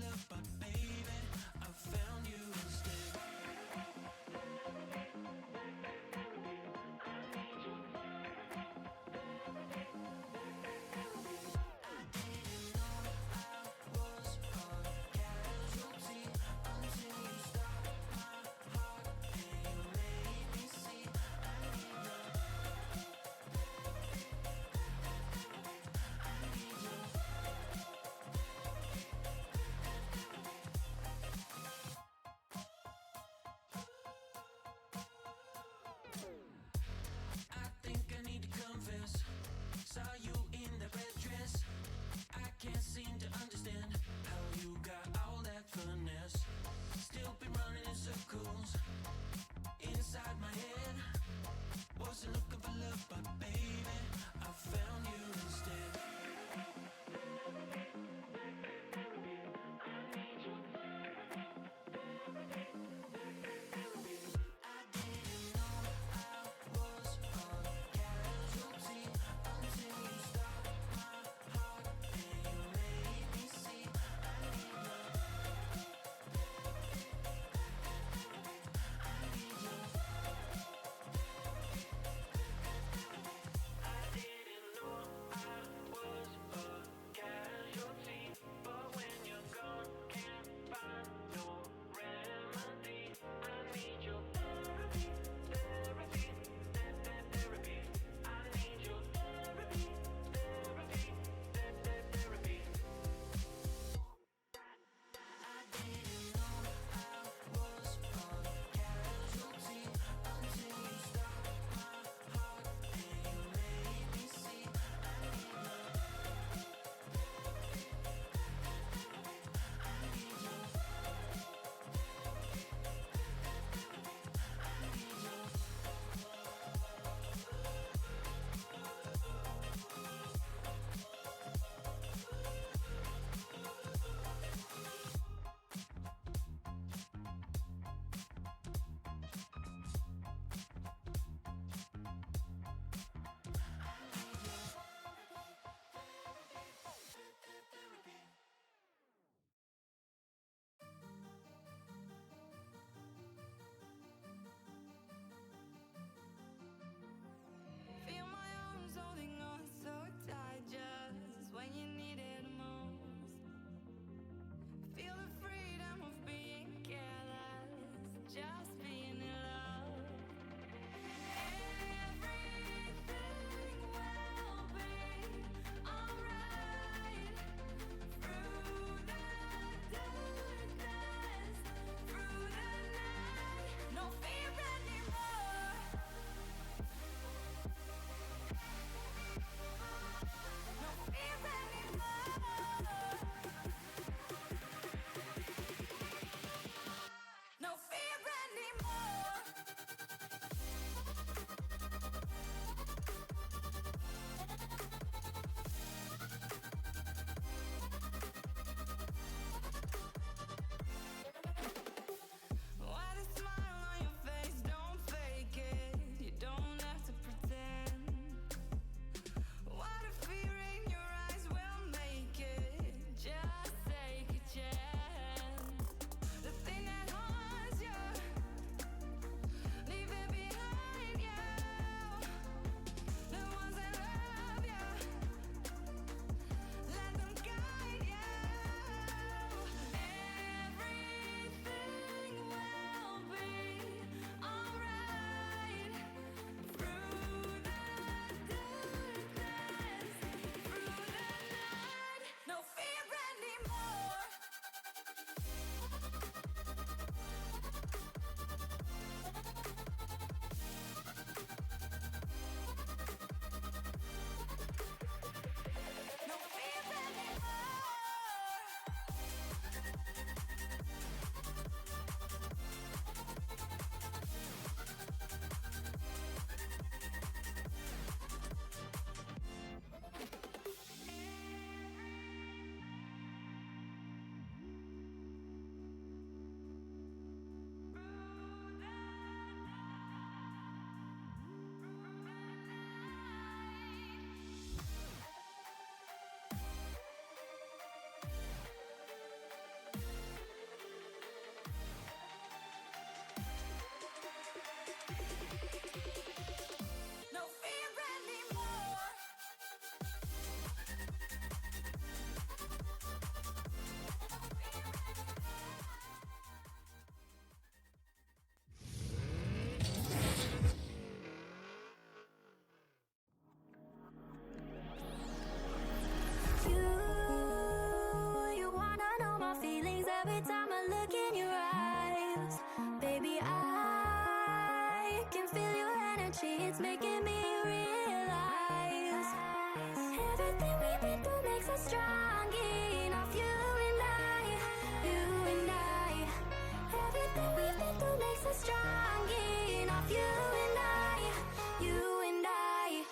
love, but baby, I found you instead. Everything makes us strong enough, you and I, you and I. Everything we've been through makes us strong enough, you and I, you and I.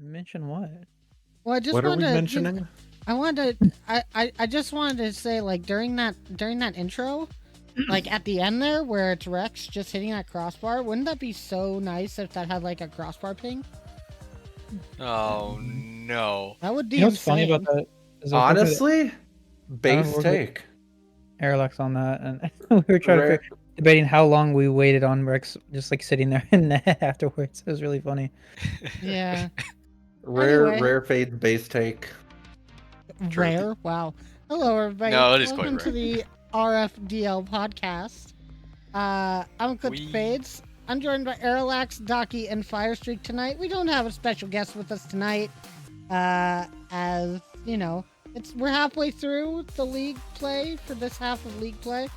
Mention what? Well, I just What are we wanted to. mentioning? I wanted to. I just wanted to say, like, during that intro, like at the end there where it's Rex just hitting that crossbar. Wouldn't that be so nice if that had like a crossbar ping? Oh no. That would be You know what's insane. funny about that? Is I was looking Honestly, base work with- take. at Airlox on that, and we were trying to Rare, debating how long we waited on Rex just like sitting there in net afterwards. It was really funny. Yeah. rare, Anyway. rare fade base take. True. Rare. Wow. Hello, everybody. No, it is quite Welcome to the RFDL podcast. I'm Coach Wee. Fades. I'm joined by Airlax, Docky, and Firestreak tonight. We don't have a special guest with us tonight, as you know, we're halfway through the league play for this half of league play.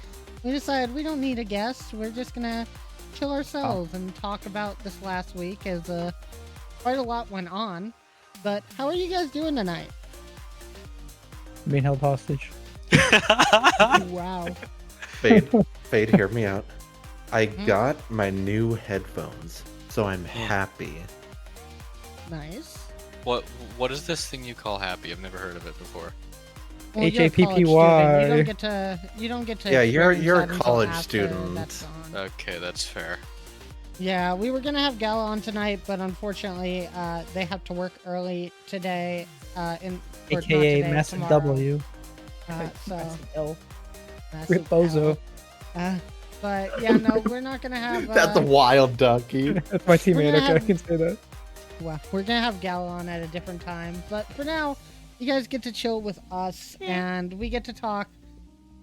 We decided we don't need a guest. We're just gonna chill ourselves and talk about this last week, as quite a lot went on. But how are you guys doing tonight? Being held hostage. Wow. Fade, hear me out. I Mhm. got my new headphones, so I'm happy. Nice. What is this thing you call happy? I've never heard of it before. Well, you're a college HAPPY. student. You don't get to. Yeah, you're experience a that until college after student. that's gone. Okay, that's fair. Yeah, we were gonna have Gala on tonight, but unfortunately, they have to work early today. Or not AKA today, Massive tomorrow. W. So Massive L. massive Rip Bozo. L. But yeah, no, we're not gonna have. That's a wild ducky. That's my teammate. gonna Okay, I have- can say that. Well, we're gonna have Gala on at a different time, but for now, you guys get to chill with us, and we get to talk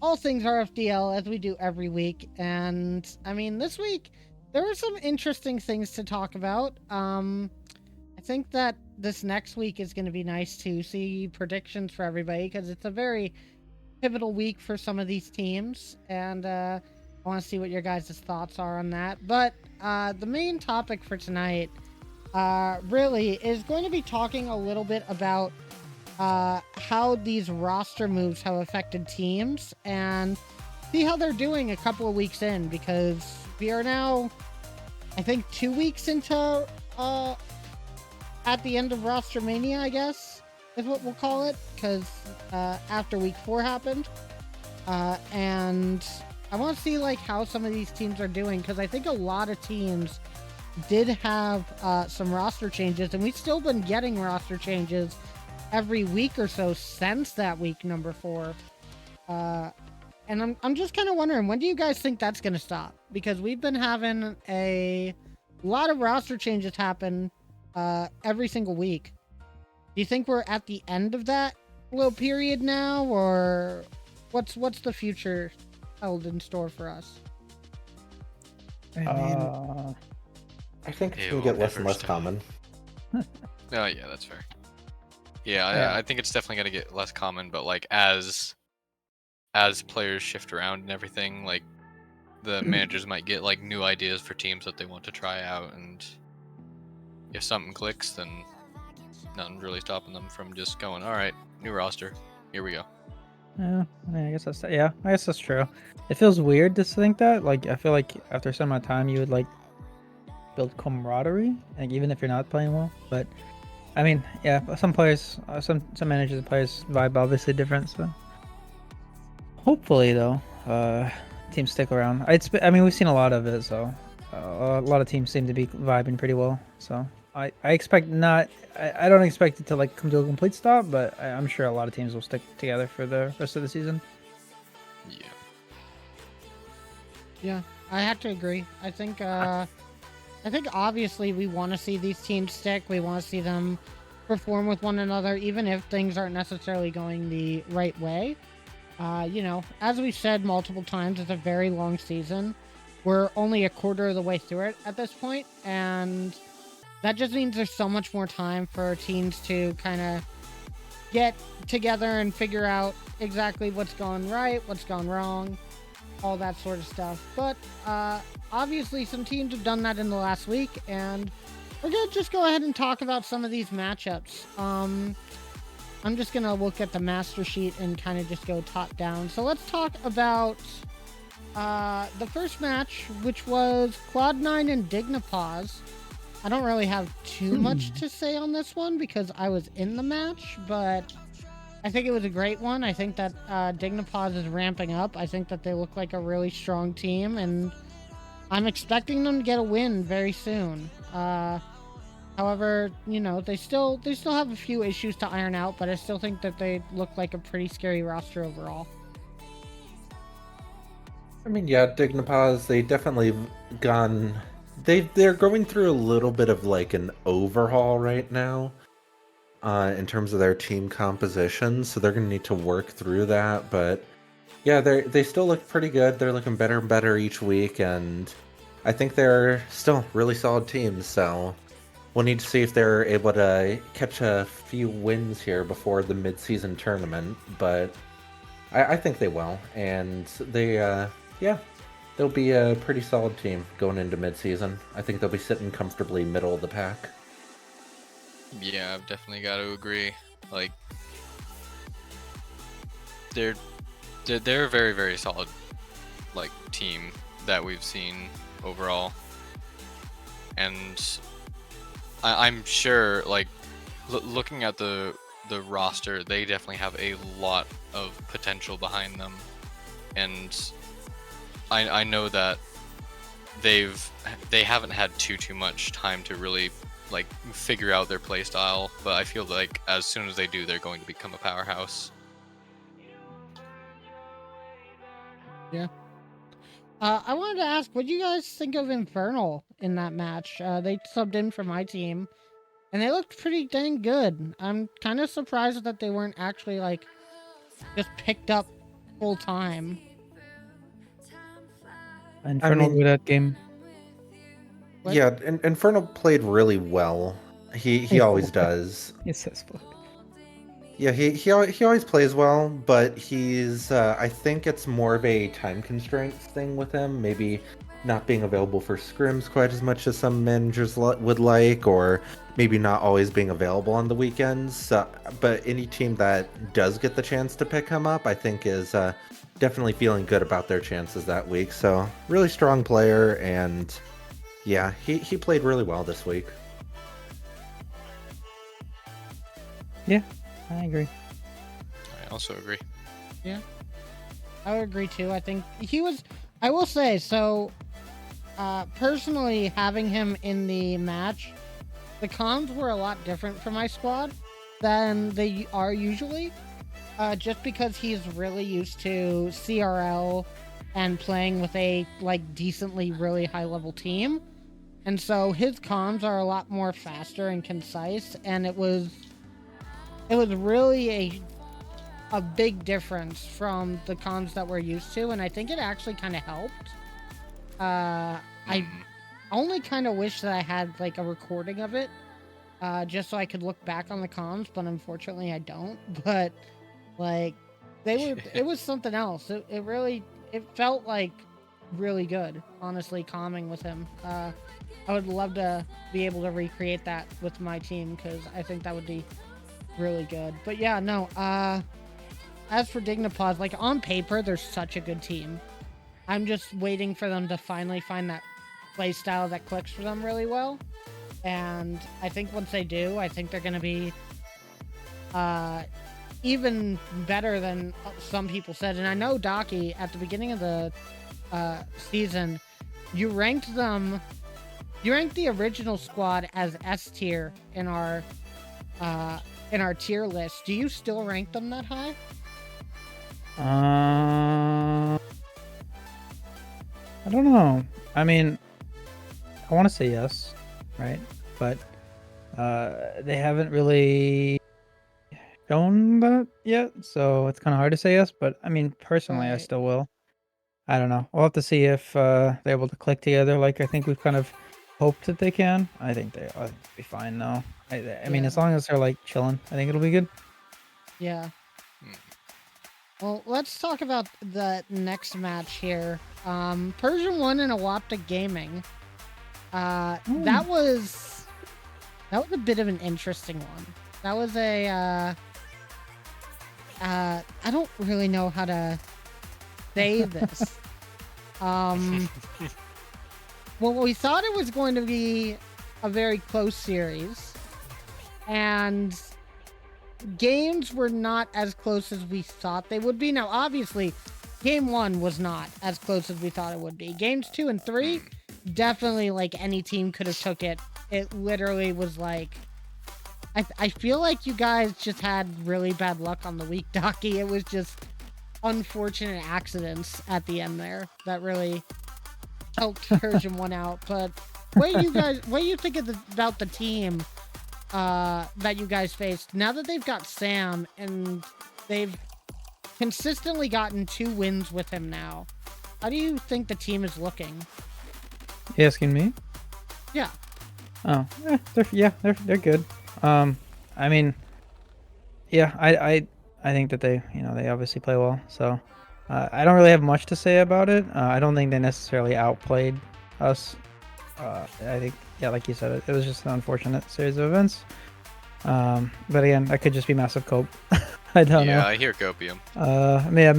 all things RFDL as we do every week. And I mean, this week there were some interesting things to talk about. I think that this next week is going to be nice to see predictions for everybody, because it's a very pivotal week for some of these teams, and I want to see what your guys' thoughts are on that. But the main topic for tonight really is going to be talking a little bit about how these roster moves have affected teams, and see how they're doing a couple of weeks in, because we are now, I think, 2 weeks into at the end of Roster Mania, I guess is what we'll call it, because after week 4 happened, and I want to see like how some of these teams are doing, because I think a lot of teams did have some roster changes, and we've still been getting roster changes every week or so since that week number 4. And I'm just kind of wondering, when do you guys think that's going to stop? Because we've been having a lot of roster changes happen every single week. Do you think we're at the end of that little period now, or what's the future held in store for us? I mean, I think it's It gonna will get less and never less stop. common. Oh yeah, that's fair. Yeah, Yeah. I think it's definitely gonna get less common, but like as players shift around and everything, like the managers might get like new ideas for teams that they want to try out, and if something clicks, then nothing's really stopping them from just going, all right, new roster, here we go. Yeah, I guess that's true. It feels weird to think that. Like, I feel like after some amount of time, you would like build camaraderie, like even if you're not playing well. But I mean, yeah, some players, some managers and players vibe obviously different. So hopefully, though, teams stick around. I mean, we've seen a lot of it, so a lot of teams seem to be vibing pretty well. So I expect not. I don't expect it to like come to a complete stop, but I'm sure a lot of teams will stick together for the rest of the season. Yeah. Yeah, I have to agree. I think obviously we want to see these teams stick. We want to see them perform with one another, even if things aren't necessarily going the right way. As we've said multiple times, it's a very long season. We're only a quarter of the way through it at this point, and that just means there's so much more time for teams to kind of get together and figure out exactly what's gone right, what's gone wrong, all that sort of stuff. But obviously some teams have done that in the last week, and we're gonna just go ahead and talk about some of these matchups. I'm just gonna look at the master sheet and kind of just go top down. So let's talk about the first match, which was Cloud9 and Dignipause. I don't really have too much to say on this one because I was in the match, but I think it was a great one. I think that Dignipause is ramping up. I think that they look like a really strong team, and I'm expecting them to get a win very soon. However, they still have a few issues to iron out, but I still think that they look like a pretty scary roster overall. I mean, yeah, Dignipause, they definitely gone. They're going through a little bit of like an overhaul right now, in terms of their team composition. So they're gonna need to work through that. But yeah, they still look pretty good. They're looking better and better each week, and I think they're still really solid teams. So we'll need to see if they're able to catch a few wins here before the mid-season tournament. But I think they will, and yeah, they'll be a pretty solid team going into mid-season. I think they'll be sitting comfortably middle of the pack. Yeah, I've definitely got to agree. Like, they're a very, very solid like team that we've seen overall, and I'm sure like looking at the roster, they definitely have a lot of potential behind them, and I know that they haven't had too much time to really like figure out their play style, but I feel like as soon as they do, they're going to become a powerhouse. Yeah. I wanted to ask, what do you guys think of Infernal in that match? They subbed in for my team, and they looked pretty dang good. I'm kind of surprised that they weren't actually like just picked up full time. Infernal mean- with that game. What? Yeah, Inferno played really well. He always does. It says fuck. Yeah, he always plays well, but he's I think it's more of a time constraint thing with him. Maybe not being available for scrims quite as much as some managers would like, or maybe not always being available on the weekends. But any team that does get the chance to pick him up, I think is definitely feeling good about their chances that week. So really strong player, and yeah, he played really well this week. Yeah, I agree. I also agree. I would agree too. I think he was. I will say so. Personally, having him in the match, the comms were a lot different for my squad than they are usually. Just because he's really used to CRL and playing with a like decently really high level team, and so his comms are a lot more faster and concise, and it was really a big difference from the comms that we're used to, and I think it actually kind of helped. I only kind of wish that I had like a recording of it, just so I could look back on the comms, but unfortunately I don't. But like it was something else. It felt like really good, honestly, calming with him. I would love to be able to recreate that with my team, because I think that would be really good. But yeah, no, as for Dignipause, like on paper, they're such a good team. I'm just waiting for them to finally find that play style that clicks for them really well. And I think once they do, I think they're going to be even better than some people said. And I know Daki, at the beginning of the season, you ranked them. You ranked the original squad as S tier in our tier list. Do you still rank them that high? I don't know. I mean, I want to say yes, right? But they haven't really shown that yet, so it's kind of hard to say yes. But I mean, personally, I Right. still will. I don't know. We'll have to see if they're able to click together like I think we've kind of hoped that they can. I think they'll be fine though. I mean, as Yeah. long as they're like chilling, I think it'll be good. Yeah. Hmm. Well, let's talk about the next match here. Persian 1 and Awapta Gaming. That was a bit of an interesting one. That was a I don't really know how to say this. Well, we thought it was going to be a very close series, and games were not as close as we thought they would be. Now, obviously, game 1 was not as close as we thought it would be. Games 2 and 3, definitely like any team could have took it. It literally was like, I feel like you guys just had really bad luck on the week, Docky. It was just unfortunate accidents at the end there that really helped Persian 1 out. But what do you think about the team that you guys faced now that they've got Sam and they've consistently gotten 2 wins with him now? How do you think the team is looking? You asking me? Yeah. Oh, they're good. I mean, yeah, I think that they obviously play well. So, I don't really have much to say about it. I don't think they necessarily outplayed us. I think, yeah, like you said, it was just an unfortunate series of events. But again, that could just be massive cope. I don't know. Yeah, I hear copium. Yeah,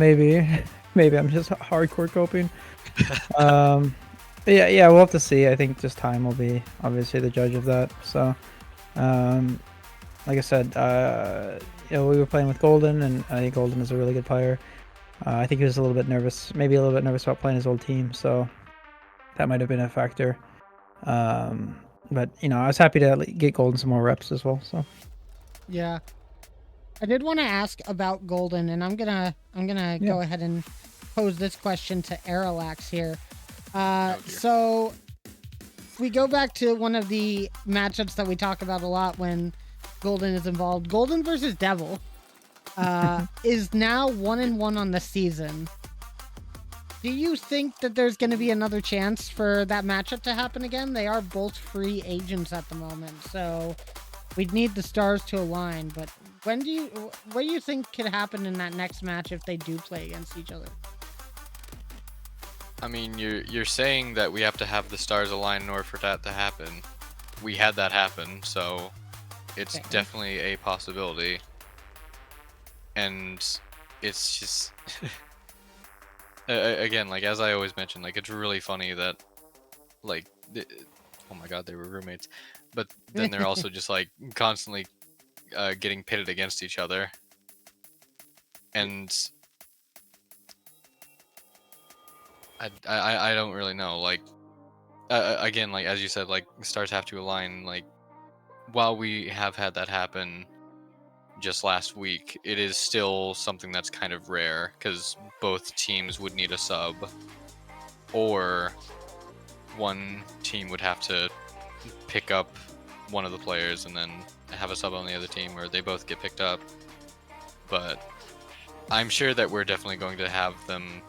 maybe I'm just hardcore coping. Yeah, we'll have to see. I think just time will be obviously the judge of that. So, like I said, we were playing with Golden, and I think Golden is a really good player. I think he was a little bit nervous, maybe a little bit nervous about playing his old team, so that might have been a factor. But I was happy to get Golden some more reps as well. So Yeah. I did want to ask about Golden, and I'm gonna Yeah. go ahead and pose this question to Arilax here. dear. So we go back to one of the matchups that we talk about a lot when Golden is involved. Golden versus Devil is now 1-1 on the season. Do you think that there's going to be another chance for that matchup to happen again? They are both free agents at the moment, so we'd need the stars to align. But what do you think could happen in that next match if they do play against each other? I mean, you're saying that we have to have the stars align in order for that to happen. We had that happen, so it's Okay. definitely a possibility. And it's just again, like as I always mention, like it's really funny that like oh my god, they were roommates, but then they're also just like constantly getting pitted against each other. And I don't really know, like again, like as you said, like stars have to align. Like while we have had that happen just last week, it is still something that's kind of rare because both teams would need a sub, or one team would have to pick up one of the players and then have a sub on the other team, or they both get picked up. But I'm sure that we're definitely going to have them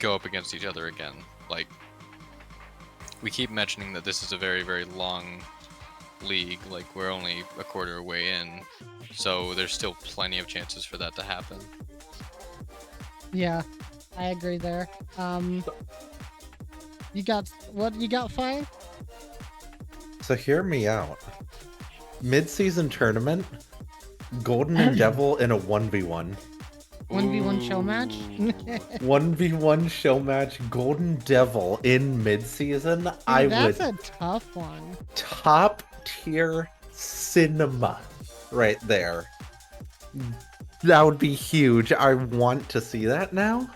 go up against each other again. Like, we keep mentioning that this is a very, very long league. Like, we're only a quarter way in, so there's still plenty of chances for that to happen. Yeah, I agree there. You got Fire? So hear me out. Mid-season tournament, Golden and Devil in a 1v1. 1v1 show match? 1v1 show match, Golden Devil in mid-season. Dude, that's a tough one. Top tier cinema right there. That would be huge. I want to see that now.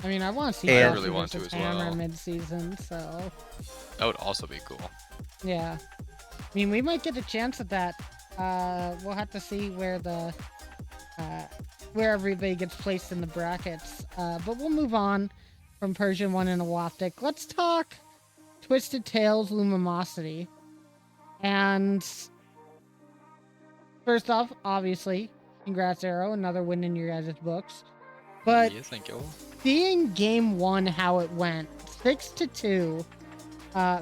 I mean, I want to see And- I really want to versus as Hammer well. mid-season, so That would also be cool. yeah. I mean, we might get a chance at that. We'll have to see where the where everybody gets placed in the brackets. But we'll move on from Persian 1 and Awoptic. Let's talk Twisted Tales Lumimosity. And first off, obviously, congrats, Arrow, another win in your guys' books. But Yeah, thank you. seeing game 1 how it went, 6-2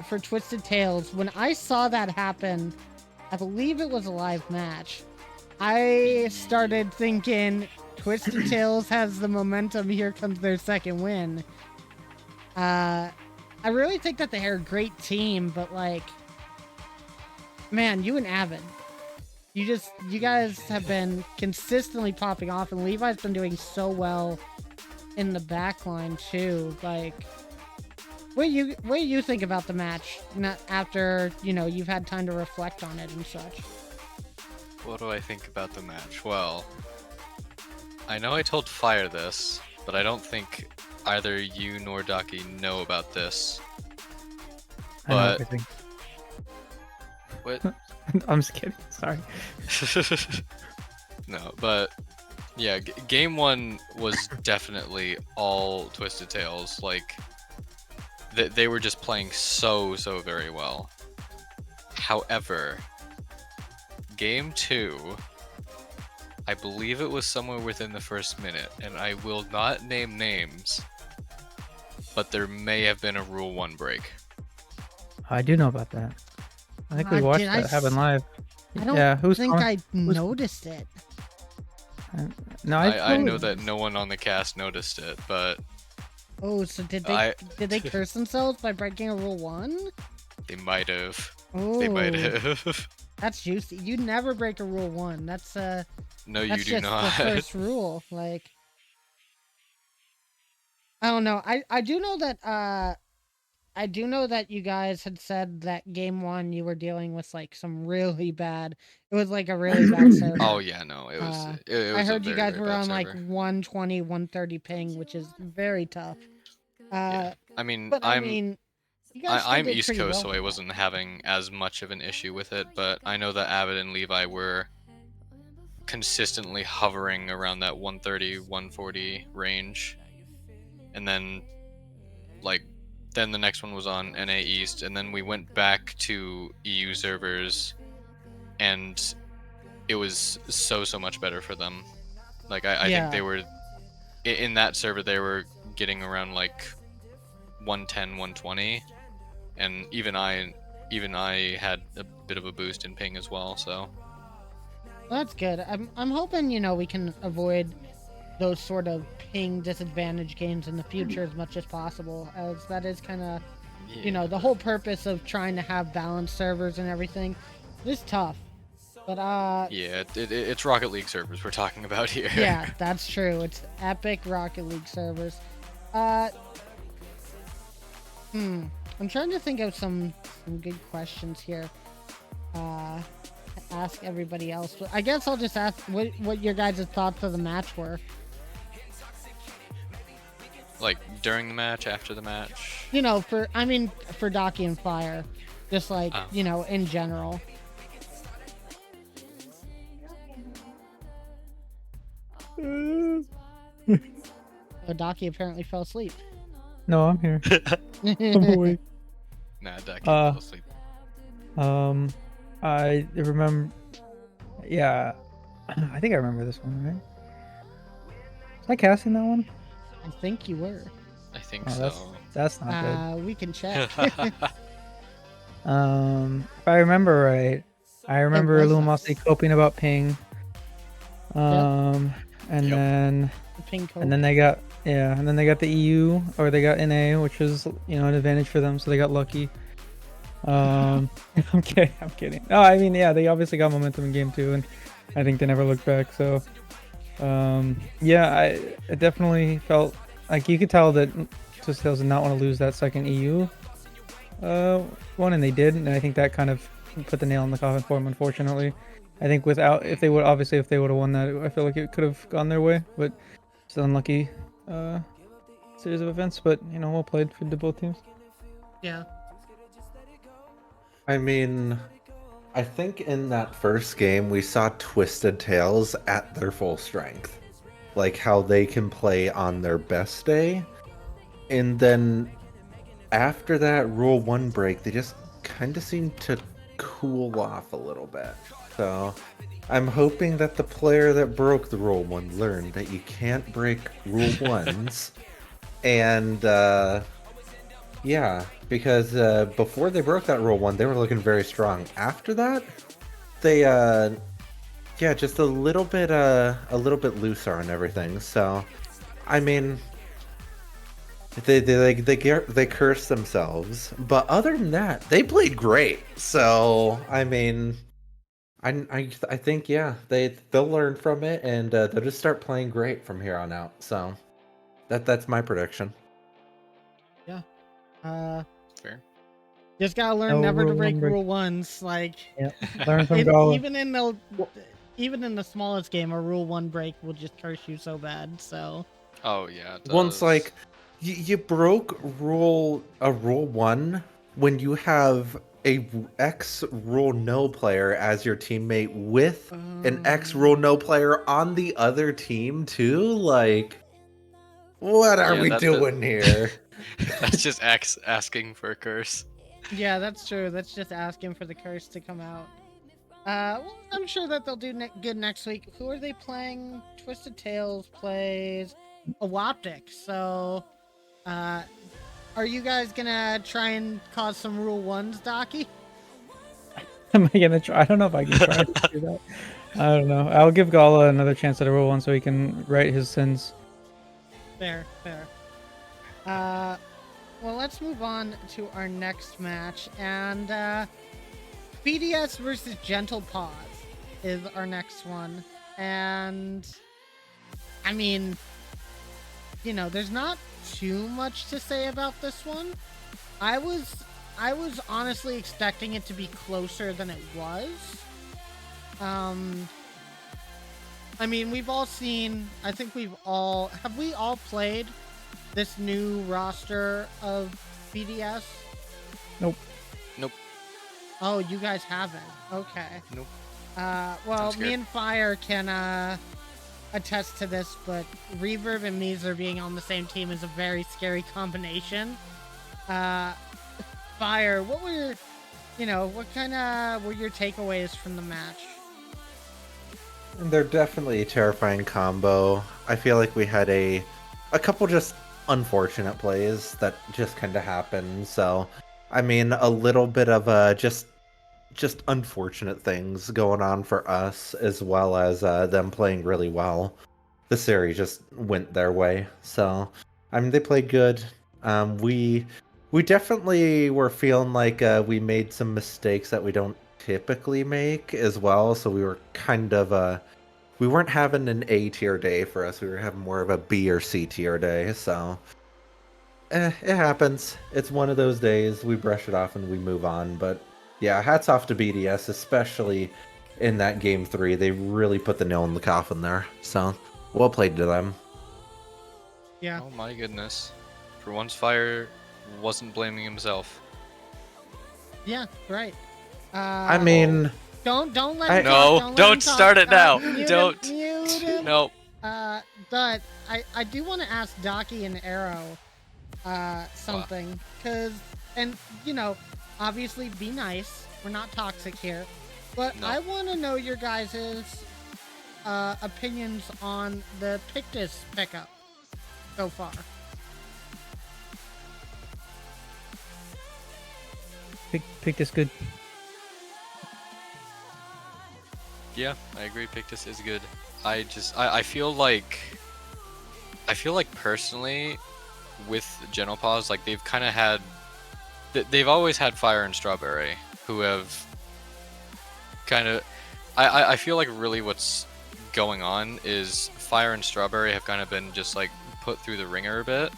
for Twisted Tales, when I saw that happen, I believe it was a live match, I started thinking Twisted Tales has the momentum. Here comes their second win. I really think that they're a great team, but like, man, you and Avid, you guys have been consistently popping off, and Levi's been doing so well in the backline too. Like, what do you think about the match? Not after you've had time to reflect on it and such. What do I think about the match? Well, I know I told Fire this, but I don't think either you nor Ducky know about this. I know But everything. what? I'm just kidding. Sorry. No, but yeah, game 1 was definitely all Twisted Tales. Like, they were just playing so very well. However, game 2, I believe it was somewhere within the first minute, and I will not name names, but there may have been a Rule 1 break. I do know about that. I think we watched did I that happen live. I don't Yeah, who's think calling? I noticed it. No, I know totally- that no one on the cast noticed it, but Oh, so did I- they curse themselves by breaking a Rule 1? they might have. Oh, They might have. that's juicy. You never break a Rule 1. That's No, you that's do just not. the first rule. Like, I don't know. I do know that you guys had said that game 1 you were dealing with like some really bad. It was like a really bad server. Oh yeah, no, it was. It was I a heard you very, guys very were bad on like server. 120, 130 ping, which is very tough. Yeah. I mean, But I mean, you guys still I'm did East pretty Coast, well so with I that. wasn't having as much of an issue with it. But I know that Avid and Levi were consistently hovering around that 130, 140 range, and then then the next one was on NA East, and then we went back to EU servers, and it was so much better for them. Like I Yeah. think they were in that server they were getting around like 110, 120, and even I had a bit of a boost in ping as well. So That's good. I'm hoping we can avoid those sort of ping disadvantage games in the future as much as possible, as that is kind of the whole purpose of trying to have balanced servers and everything. It is tough, but yeah, it's Rocket League servers we're talking about here. yeah, that's true. It's epic Rocket League servers. I'm trying to think of some good questions here. To ask everybody else. But I guess I'll just ask what your guys' thoughts of the match were. Like during the match, after the match. For Docky and Fire, just like Oh. in general. Docky apparently fell asleep. No, I'm here. I'm awake. Nah, Ducky fell asleep. I remember. Yeah, I think I remember this one, right? Was I casting that one? I think you were. I think Oh, so. that's not good. We can check. If I remember right, I remember was Lumosity us. coping about ping. And Yep. then The ping code. and then they got the EU, or they got NA, which was an advantage for them, so they got lucky. I'm kidding. No, I mean, yeah, they obviously got momentum in game 2, and I think they never looked back. So, yeah, I definitely felt like you could tell that Twisted Tales did not want to lose that second EU one, and they did, and I think that kind of put the nail in the coffin for them, unfortunately. I think if they would have won that, I feel like it could have gone their way, but it's unlucky series of events, but well played for the both teams. Yeah. I mean, I think in that first game we saw Twisted Tails at their full strength. Like how they can play on their best day. And then after that Rule 1 break, they just kind of seem to cool off a little bit. So I'm hoping that the player that broke the Rule 1 learned that you can't break Rule 1s. And yeah, because before they broke that Rule 1, they were looking very strong. After that, they yeah, just a little bit looser on everything. So I mean, they cursed themselves, but other than that, they played great. So I mean, I think yeah, they'll learn from it, and they'll just start playing great from here on out. So that's my prediction. Fair. Just gotta learn No never to Rule break 1 break. Rule 1s. Like, Yeah, learn from if, Gala. even in the smallest game, a Rule 1 break will just curse you so bad. So Oh yeah. It Once does. like you broke rule 1 when you have a X rule no player as your teammate with an X rule no player on the other team too. Like, what are Yeah, we that- doing here? That's just asking for a curse. yeah, that's true. That's just asking for the curse to come out. Well, I'm sure that they'll do good next week. Who are they playing? Twisted Tails plays Awoptic. So, are you guys gonna try and cause some Rule 1s, Docky? Am I gonna try? I don't know if I can try to do that. I don't know. I'll give Gala another chance at a Rule 1 so he can right his sins. Fair. Well, let's move on to our next match, and BDS versus Gentle Paws is our next one, and I mean, there's not too much to say about this one. I was honestly expecting it to be closer than it was. I mean, we've all seen. I think have we all played this new roster of BDS? Nope. Oh, you guys haven't. Okay. Nope. Well, I'm scared. me and Fire can attest to this, but Reverb and Meezer being on the same team is a very scary combination. Fire, what were what kind of were your takeaways from the match? And they're definitely a terrifying combo. I feel like we had a couple just unfortunate plays that just kind of happened. So, I mean, a little bit of just unfortunate things going on for us, as well as them playing really well. The series just went their way. So, I mean, they played good. We definitely were feeling like we made some mistakes that we don't typically make as well. So we were kind of we weren't having an A tier day for us. We were having more of a B or C tier day. So it happens. It's one of those days. We brush it off and we move on. But yeah, hats off to BDS, especially in that game 3. They really put the nail in the coffin there. So well played to them. Yeah. Oh my goodness. For once, Fire wasn't blaming himself. Yeah, right. I mean, don't let I- him No, talk, let him don't talk. start it now. Mute Don't. him, mute him. Nope. But I do want to ask Docky and Arrow something, because obviously be nice. We're not toxic here, but No. I want to know your guys' opinions on the Pictus pickup so far. Pick this good. Yeah, I agree. Pictus is good. I feel like personally with Genopause, like they've kind of had, they've always had Fire and Strawberry, who have kind of, I feel like really what's going on is Fire and Strawberry have kind of been just like put through the ringer a bit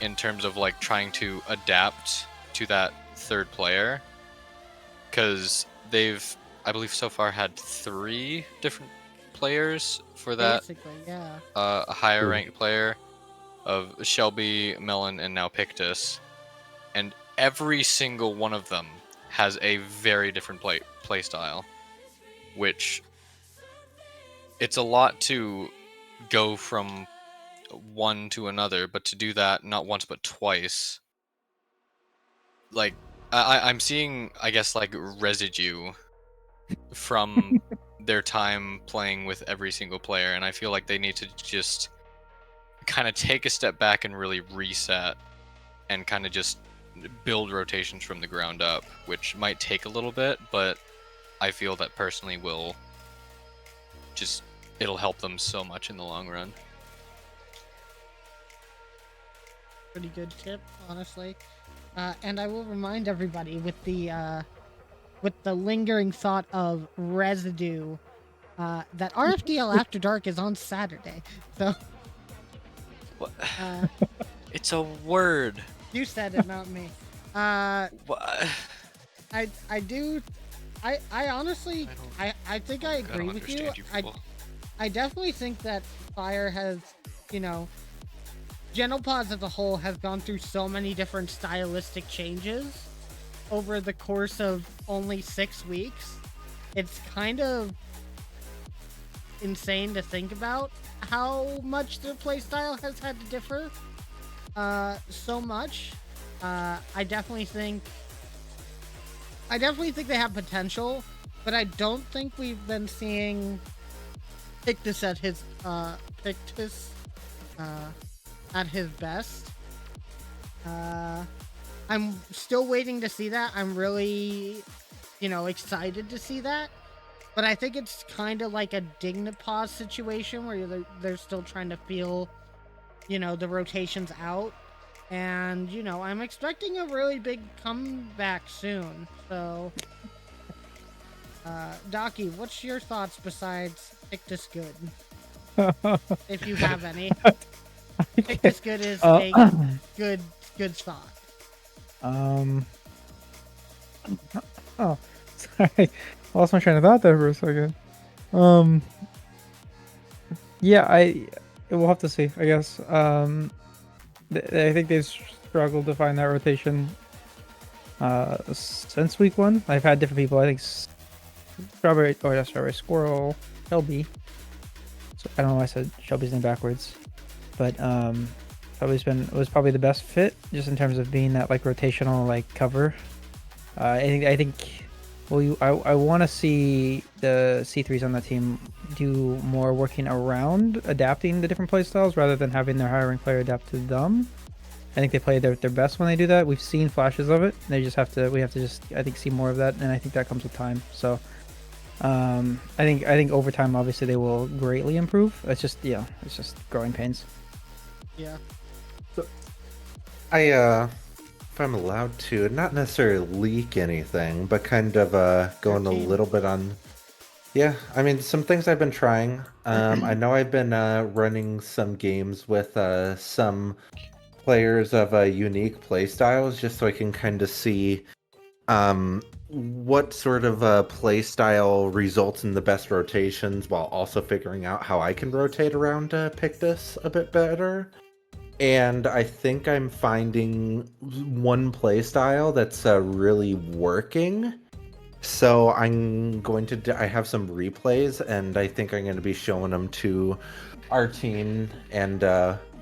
in terms of like trying to adapt to that third player, because they've, I believe so far had 3 different players for that Basically, yeah. a higher ranked player, of Shelby, Melon, and now Pictus, and every single one of them has a very different play style, which it's a lot to go from one to another, but to do that not once but twice, like I'm seeing, I guess, like residue from their time playing with every single player, and I feel like they need to just kind of take a step back and really reset and kind of just build rotations from the ground up, which might take a little bit, but I feel that personally will just, it'll help them so much in the long run. Pretty good tip, honestly. And I will remind everybody with the lingering thought of residue, that RFDL After Dark is on Saturday. So What? uh, It's a word. you said it, not me. What? I do. I honestly, I think I I agree don't with you. understand you people. I definitely think that Fire has, Genopause as a whole has gone through so many different stylistic changes over the course of only 6 weeks. It's kind of insane to think about how much their playstyle has had to differ so much. I definitely think they have potential, but I don't think we've been seeing Pictus at his at his best. I'm still waiting to see that. I'm really, excited to see that. But I think it's kind of like a Dignipause situation where they're still trying to feel, the rotations out. And, I'm expecting a really big comeback soon. So, Docky, what's your thoughts besides Pictus Good? If you have any. Pictus Good is a good thought. Oh, sorry. Lost my train of thought there for a second. Yeah, we'll have to see, I guess. I think they've struggled to find that rotation since week 1. I've had different people. I think Strawberry Squirrel, Shelby. So I don't know why I said Shelby's name backwards, but was probably the best fit just in terms of being that like rotational like cover. I think I want to see the C3s on the team do more working around adapting the different play styles rather than having their higher rank player adapt to them. I think they play their best when they do that. We've seen flashes of it. We have to just, I think, see more of that, and I think that comes with time. So I think over time, obviously, they will greatly improve. It's just growing pains. Yeah. So, if I'm allowed to, not necessarily leak anything, but kind of going a little bit on. Yeah, I mean, some things I've been trying. I know I've been running some games with some players of unique play styles, just so I can kind of see what sort of play style results in the best rotations, while also figuring out how I can rotate around Pictus a bit better. And I think I'm finding one play style that's really working. So I'm going to. I have some replays, and I think I'm going to be showing them to our team, and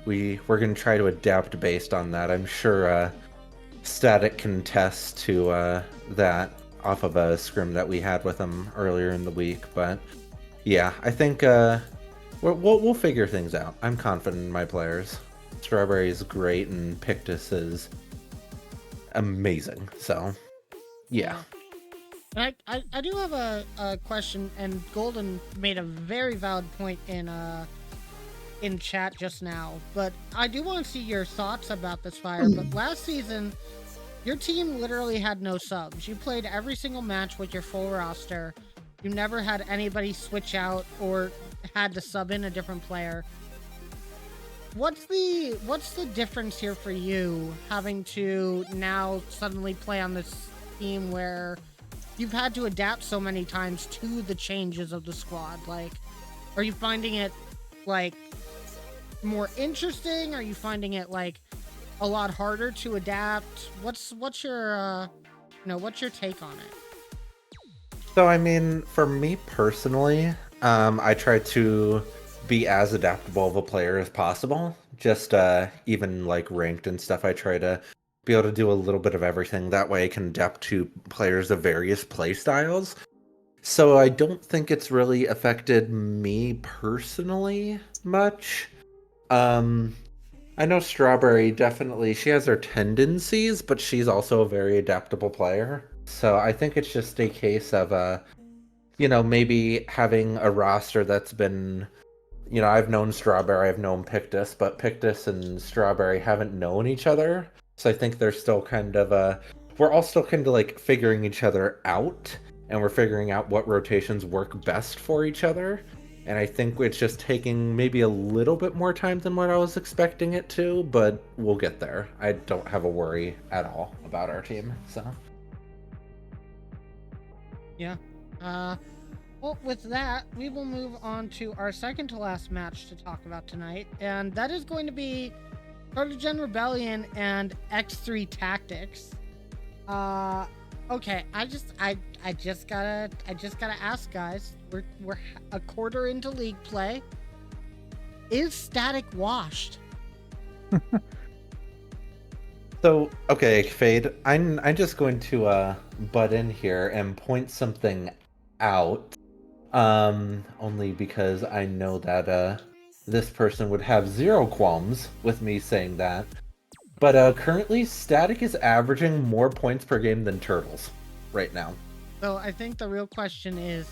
we're going to try to adapt based on that. I'm sure Static can attest to that off of a scrim that we had with him earlier in the week. But yeah, I think we'll figure things out. I'm confident in my players. Strawberry is great, and Pictus is amazing. So yeah. And I do have a question, and Golden made a very valid point in chat just now, but I do want to see your thoughts about this, Fire. But last season, your team literally had no subs. You played every single match with your full roster. You never had anybody switch out or had to sub in a different player. What's the difference here for you, having to now suddenly play on this team where you've had to adapt so many times to the changes of the squad? Like, are you finding it like more interesting? Are you finding it like a lot harder to adapt? What's your what's your take on it? So, I mean, for me personally, I try to be as adaptable of a player as possible. Just even like ranked and stuff, I try to be able to do a little bit of everything. That way I can adapt to players of various play styles. So I don't think it's really affected me personally much. Um, I know Strawberry definitely, she has her tendencies, but she's also a very adaptable player. So I think it's just a case of maybe having a roster that's been, I've known Strawberry, I've known Pictus, but Pictus and Strawberry haven't known each other. So I think they're still kind of we're all still kind of like figuring each other out, and we're figuring out what rotations work best for each other. And I think it's just taking maybe a little bit more time than what I was expecting it to, but we'll get there. I don't have a worry at all about our team, so. Yeah. Well, with that, we will move on to our second to last match to talk about tonight, and that is going to be Protogen Rebellion and X3 Tactics. Okay, I just gotta ask, guys. We're a quarter into league play. Is Static washed? So, okay, Fade, I'm just going to butt in here and point something out. Only because I know that this person would have zero qualms with me saying that. But currently, Static is averaging more points per game than Turtles right now. So I think the real question is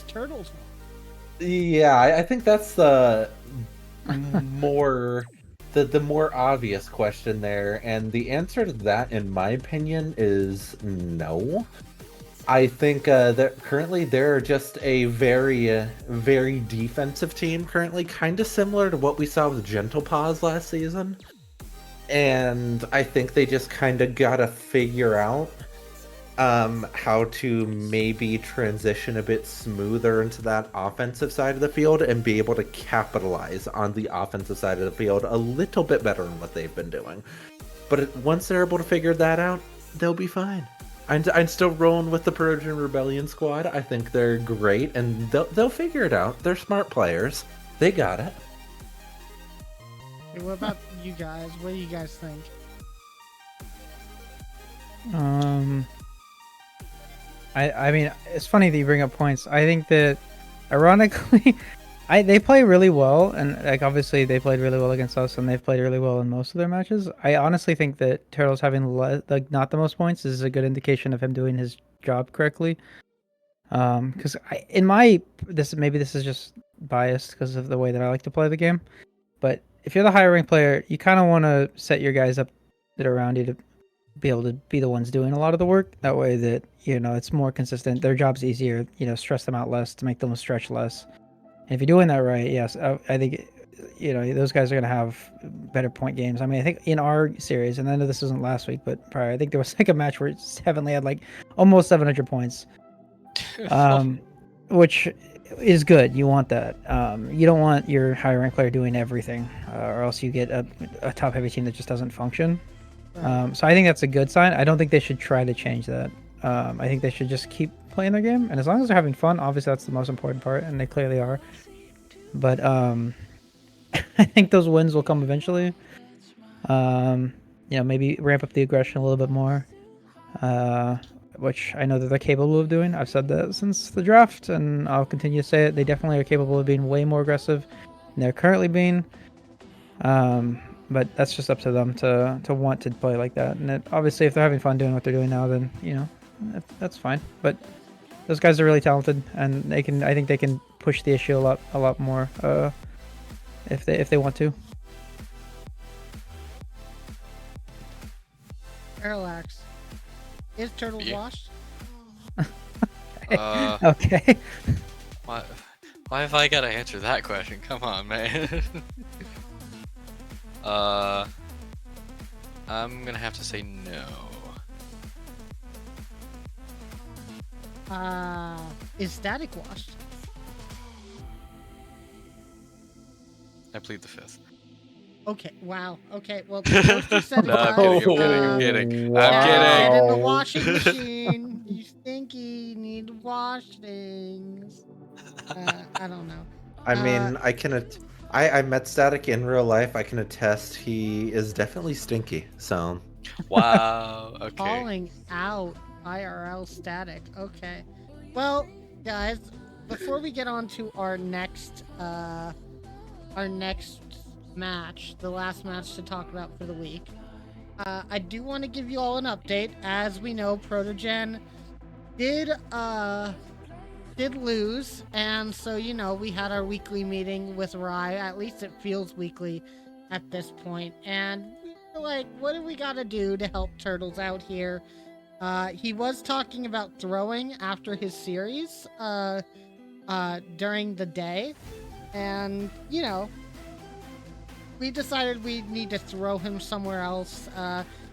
Turtles washed? Yeah, I think that's the more the more obvious question there, and the answer to that, in my opinion, is no. I think that currently they're just a very defensive team. Currently, kind of similar to what we saw with Gentle Paws last season, and I think they just kind of gotta figure out how to maybe transition a bit smoother into that offensive side of the field and be able to capitalize on the offensive side of the field a little bit better than what they've been doing. But once they're able to figure that out, they'll be fine. I'm still rolling with the Protogen Rebellion squad. I think they're great, and they'll figure it out. They're smart players. They got it. Hey, what about you guys? What do you guys think? I mean, it's funny that you bring up points. I think that, ironically, they play really well, and like obviously they played really well against us, and they've played really well in most of their matches. I honestly think that Turtles having like not the most points is a good indication of him doing his job correctly. Because maybe this is just biased because of the way that I like to play the game, but if you're the higher ranked player, you kind of want to set your guys up that are around you to be able to be the ones doing a lot of the work. That way that, it's more consistent. Their job's easier, stress them out less to make them stretch less. And if you're doing that right, yes, I think, those guys are going to have better point games. I mean, I think in our series, and I know this wasn't last week, but prior, I think there was like a match where Heavenly had like almost 700 points, which is good. You want that. You don't want your higher ranked player doing everything, or else you get a top heavy team that just doesn't function. So I think that's a good sign. I don't think they should try to change that. I think they should just keep playing their game, and as long as they're having fun, obviously that's the most important part, and they clearly are. But I think those wins will come eventually. Maybe ramp up the aggression a little bit more, which I know that they're capable of doing. I've said that since the draft, and I'll continue to say it. They definitely are capable of being way more aggressive than they're currently being. But that's just up to them to want to play like that. And obviously, if they're having fun doing what they're doing now, then that's fine. But those guys are really talented, and I think they can push the issue a lot more if they want to. Parallax. Is Turtles Yeah. washed? Okay. Why have I gotta answer that question? Come on, man. I'm gonna have to say no. Is Static washed? I plead the fifth. Okay, wow. Okay, well, the toaster said it No, I'm does. kidding, I'm kidding, I'm Get in the Wow. washing machine. You stinky. Need to wash things. I don't know. I mean, I met Static in real life. I can attest he is definitely stinky. So Wow. Okay. Calling out IRL Static. Okay. Well, guys, before we get on to our next match, the last match to talk about for the week, I do want to give you all an update. As we know, Protogen did lose, and so we had our weekly meeting with Rai. At least it feels weekly at this point, and we were like, what do we gotta do to help Turtles out here? He was talking about throwing after his series during the day, and we decided we need to throw him somewhere else,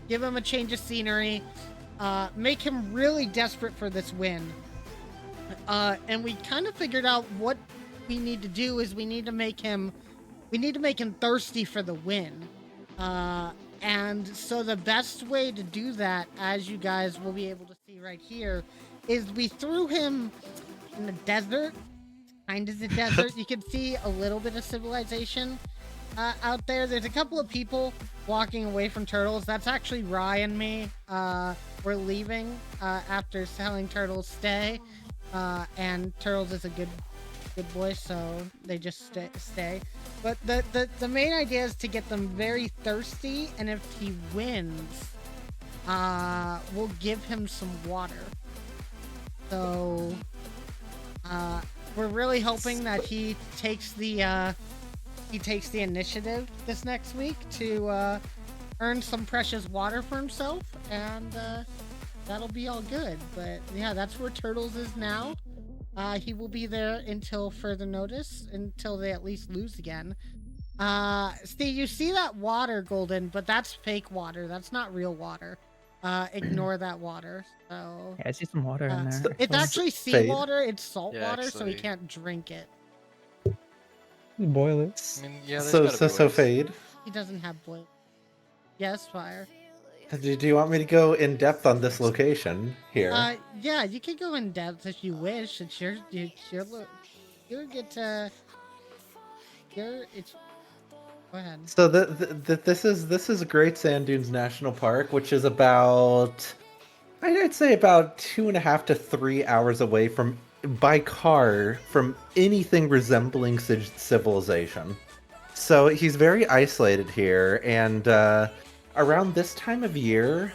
give him a change of scenery, make him really desperate for this win. And we kind of figured out what we need to do is we need to make him thirsty for the win. And so the best way to do that, as you guys will be able to see right here, is we threw him in the desert, kind of the desert. You can see a little bit of civilization out there. There's a couple of people walking away from Turtles. That's actually Rye and me. We're leaving after telling Turtles stay. And Turtles is a good boy, so they just stay. But the main idea is to get them very thirsty, and if he wins, we'll give him some water. So we're really hoping that he takes the initiative this next week to earn some precious water for himself, and that'll be all good. But yeah, that's where Turtles is now. He will be there until further notice, until they at least lose again. Steve, you see that water, Golden, but that's fake water. That's not real water. Ignore that water. So Yeah, I see some water in there. it's actually seawater. It's salt Yeah, water, so he actually. can't drink it. Boil it. I mean, yeah, there's so gotta be ways. Fade. He doesn't have boil. Yes, Fire. Do you want me to go in depth on this location here? Yeah, you can go in depth if you wish. It's your you get to it's. Go ahead. So this is Great Sand Dunes National Park, which is about, I'd say about 2.5 to 3 hours away from, by car, from anything resembling civilization. So he's very isolated here, and around this time of year,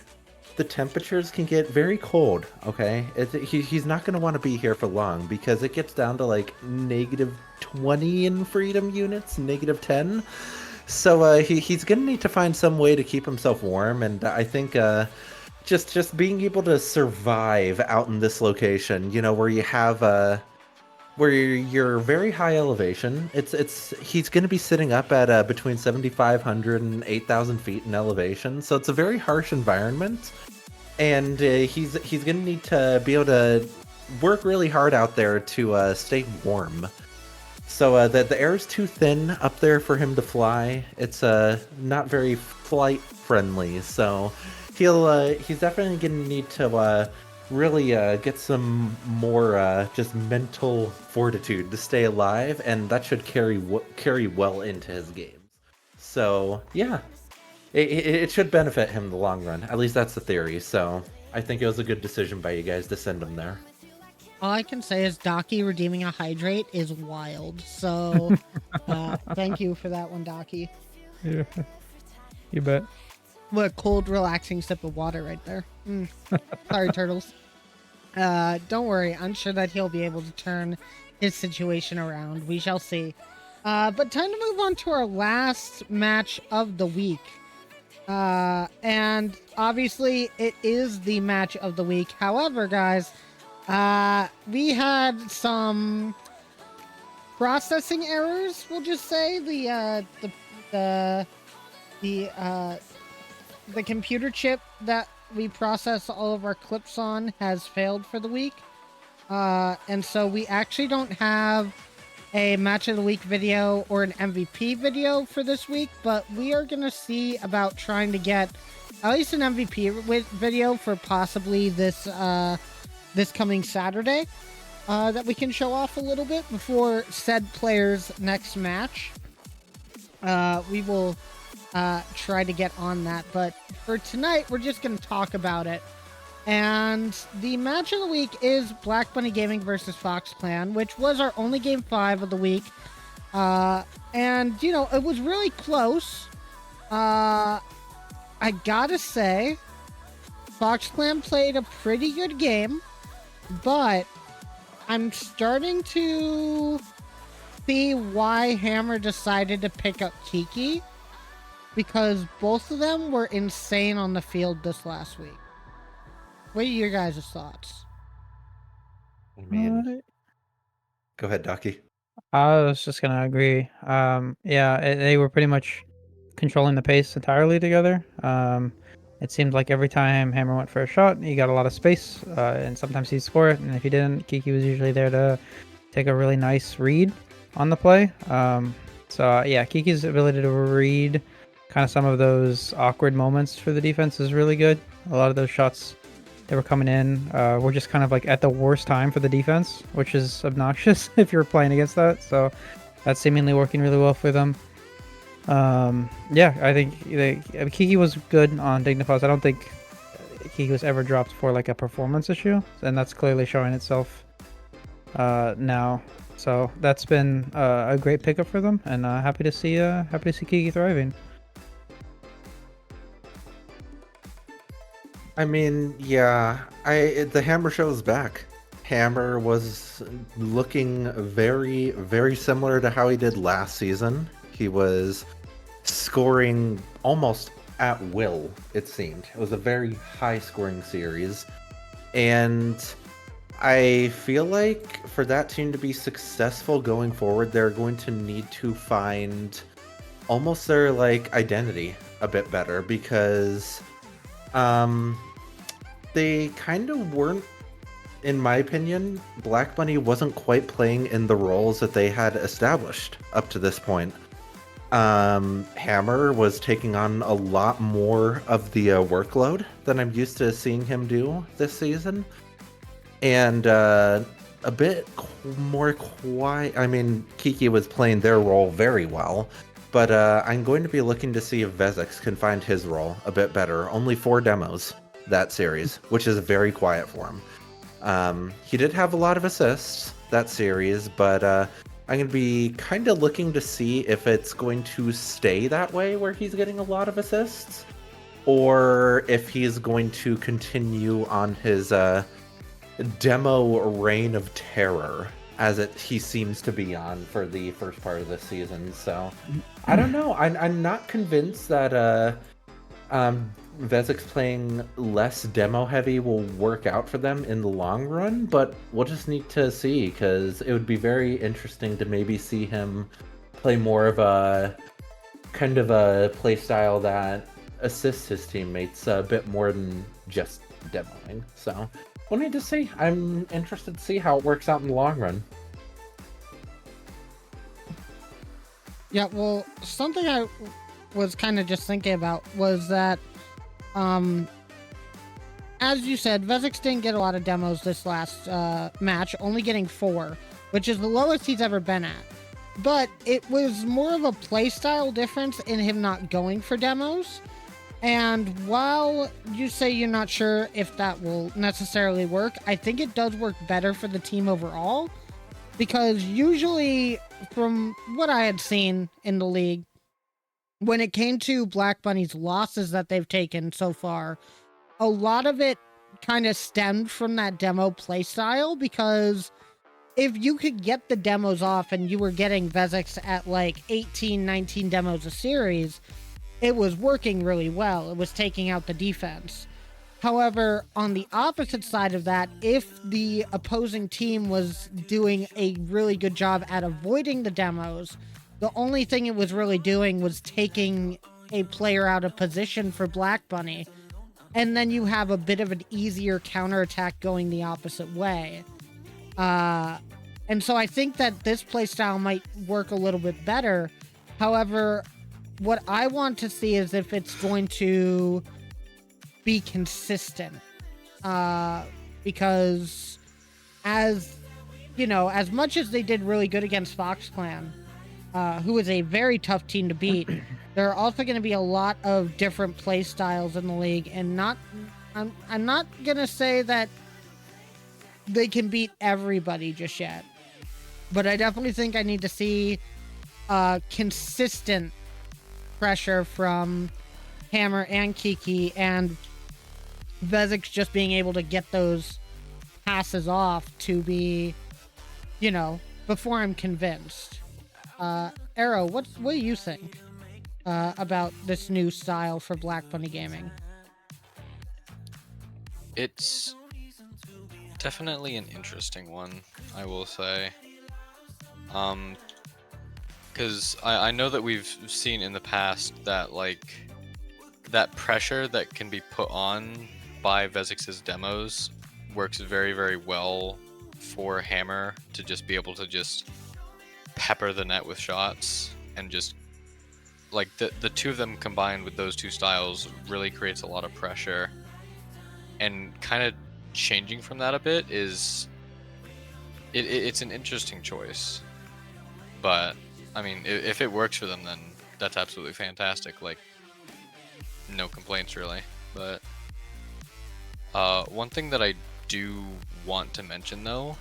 the temperatures can get very cold. Okay, he's not going to want to be here for long because it gets down to like -20 in freedom units, -10. So he's going to need to find some way to keep himself warm, and I think just being able to survive out in this location, where you have where you're very high elevation. He's going to be sitting up at between 7,500 and 8,000 feet in elevation, so it's a very harsh environment, and he's going to need to be able to work really hard out there to stay warm. So the air is too thin up there for him to fly. It's not very flight friendly, so he's definitely going to need to really get some more just mental fortitude to stay alive, and that should carry well into his games. So yeah, it should benefit him in the long run. At least that's the theory. So I think it was a good decision by you guys to send him there. All I can say is Docky redeeming a hydrate is wild. So thank you for that one, Docky. Yeah. You bet. What a cold, relaxing sip of water right there. Sorry, Turtles. Don't worry. I'm sure that he'll be able to turn his situation around. We shall see. But time to move on to our last match of the week. And obviously it is the match of the week. However, guys, we had some processing errors, we'll just say. The computer chip that we process all of our clips on has failed for the week. And so we actually don't have a match of the week video or an MVP video for this week, but we are going to see about trying to get at least an MVP video for possibly this this coming Saturday that we can show off a little bit before said player's next match. We will try to get on that, but for tonight, we're just going to talk about it. And the match of the week is Black Bunny Gaming versus Fox Clan, which was our only game 5 of the week. And, you know, it was really close. I gotta say, Fox Clan played a pretty good game, but I'm starting to see why Hammer decided to pick up Kiki, because both of them were insane on the field this last week. What are your guys' thoughts? I mean, go ahead, Ducky. I was just gonna agree. They were pretty much controlling the pace entirely together. It seemed like every time Hammer went for a shot, he got a lot of space, and sometimes he'd score it. And if he didn't, Kiki was usually there to take a really nice read on the play. Kiki's ability to read kind of some of those awkward moments for the defense is really good. A lot of those shots that were coming in were just kind of like at the worst time for the defense, which is obnoxious if you're playing against that. So that's seemingly working really well for them. I think Kiki was good on Dignipause. I don't think Kiki was ever dropped for like a performance issue, and that's clearly showing itself now. So that's been a great pickup for them, and happy to see Kiki thriving. I mean, yeah, the Hammer show is back. Hammer was looking very, very similar to how he did last season. He was scoring almost at will, it seemed. It was a very high-scoring series. And I feel like for that team to be successful going forward, they're going to need to find almost their, like, identity a bit better, because they kind of weren't, in my opinion, Black Bunny wasn't quite playing in the roles that they had established up to this point. Hammer was taking on a lot more of the workload than I'm used to seeing him do this season. And a bit more quiet. I mean, Kiki was playing their role very well. But I'm going to be looking to see if Vezix can find his role a bit better. Only 4 demos that series, which is very quiet for him. He did have a lot of assists that series, but I'm going to be kind of looking to see if it's going to stay that way where he's getting a lot of assists, or if he's going to continue on his demo reign of terror as he seems to be on for the first part of this season. So I don't know. I'm not convinced that Vezix playing less demo heavy will work out for them in the long run, but we'll just need to see, because it would be very interesting to maybe see him play more of a kind of a play style that assists his teammates a bit more than just demoing. So we'll need to see. I'm interested to see how it works out in the long run. Yeah, well, something I was kind of just thinking about was that, as you said, Vezix didn't get a lot of demos this last match, only getting 4, which is the lowest he's ever been at. But it was more of a playstyle difference in him not going for demos. And while you say you're not sure if that will necessarily work, I think it does work better for the team overall. Because usually, from what I had seen in the league, when it came to Black Bunny's losses that they've taken so far, a lot of it kind of stemmed from that demo playstyle, because if you could get the demos off and you were getting Vezix at like 18, 19 demos a series, it was working really well. It was taking out the defense. However, on the opposite side of that, if the opposing team was doing a really good job at avoiding the demos, the only thing it was really doing was taking a player out of position for Black Bunny. And then you have a bit of an easier counterattack going the opposite way. And so I think that this playstyle might work a little bit better. However, what I want to see is if it's going to be consistent. Because as you know, as much as they did really good against FoxClan, who is a very tough team to beat, there are also going to be a lot of different play styles in the league, and I'm not gonna say that they can beat everybody just yet, but I definitely think I need to see consistent pressure from Hammer and Kiki, and Vezix just being able to get those passes off to be, you know, before I'm convinced. Arrow, what do you think about this new style for Black Bunny Gaming? It's definitely an interesting one, I will say. Because I know that we've seen in the past that, like, that pressure that can be put on by Vezix's demos works very, very well for Hammer to just be able to just pepper the net with shots, and just, like, the two of them combined with those two styles really creates a lot of pressure. And kind of changing from that a bit is it's an interesting choice, but I mean, if it works for them, then that's absolutely fantastic. Like, no complaints really. But one thing that I do want to mention though,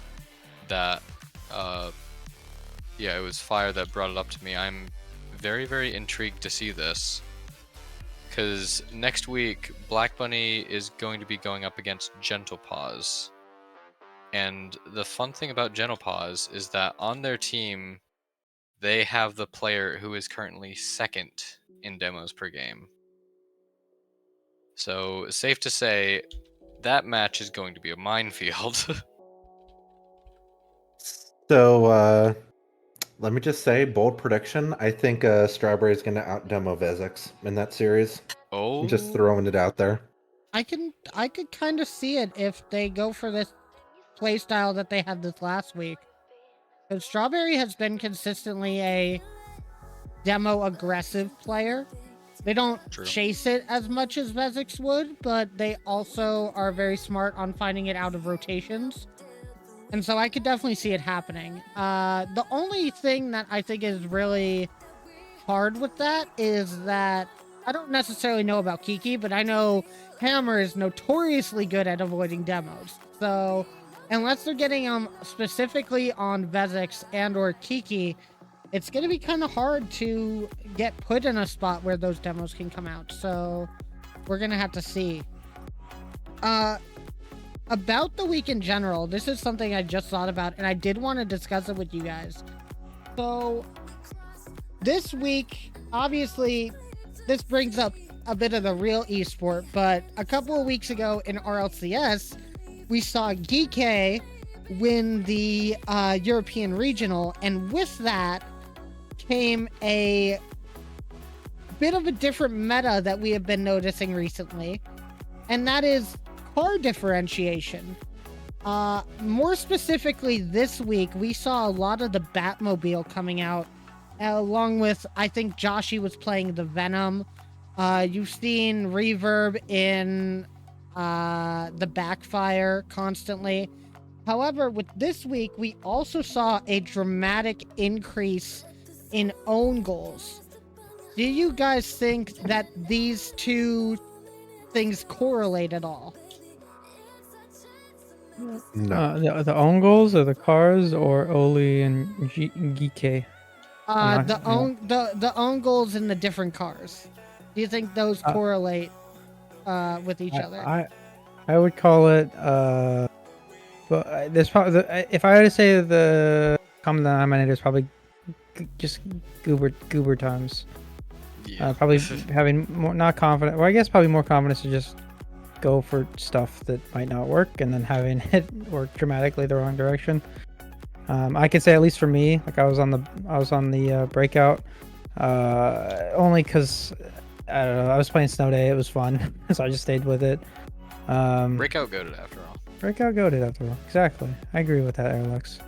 that yeah, it was Fire that brought it up to me. I'm very, very intrigued to see this, because next week Black Bunny is going to be going up against Gentle Paws. And the fun thing about Gentle Paws is that on their team, they have the player who is currently second in demos per game. So, safe to say, that match is going to be a minefield. So, let me just say, bold prediction. I think Strawberry is going to out-demo Vezix in that series. Oh, Just throwing it out there. I could kind of see it if they go for this playstyle that they had this last week. Because Strawberry has been consistently a demo aggressive player. They don't True. chase it as much as Vezix would, but they also are very smart on finding it out of rotations. And so I could definitely see it happening. The only thing that I think is really hard with that is that I don't necessarily know about Kiki, but I know Hammer is notoriously good at avoiding demos. So unless they're getting them specifically on Vezix and or Kiki, it's going to be kind of hard to get put in a spot where those demos can come out. So we're going to have to see. About the week in general, this is something I just thought about, and I did want to discuss it with you guys. So this week, obviously, this brings up a bit of the real esport, but a couple of weeks ago in RLCS, we saw Geek win the European Regional, and with that came a bit of a different meta that we have been noticing recently, and that is car differentiation. More specifically, this week, we saw a lot of the Batmobile coming out, along with, I think Joshi was playing the Venom. You've seen Reverb in the Backfire constantly. However, with this week, we also saw a dramatic increase in own goals. Do you guys think that these two things correlate at all? No. The own goals or the cars or Oli and Geek? The own goals in the different cars. Do you think those correlate with each other? I would call it but there's probably if I had to say the common denominator is probably just goober times. yeah. Probably having more not confident. Well, I guess probably more confidence to just go for stuff that might not work, and then having it work dramatically the wrong direction. I could say, at least for me, like I was on the breakout only because I don't know, I was playing Snow Day, it was fun, so I just stayed with it. Breakout goated after all. Breakout goated after all. Exactly, I agree with that, Airlux.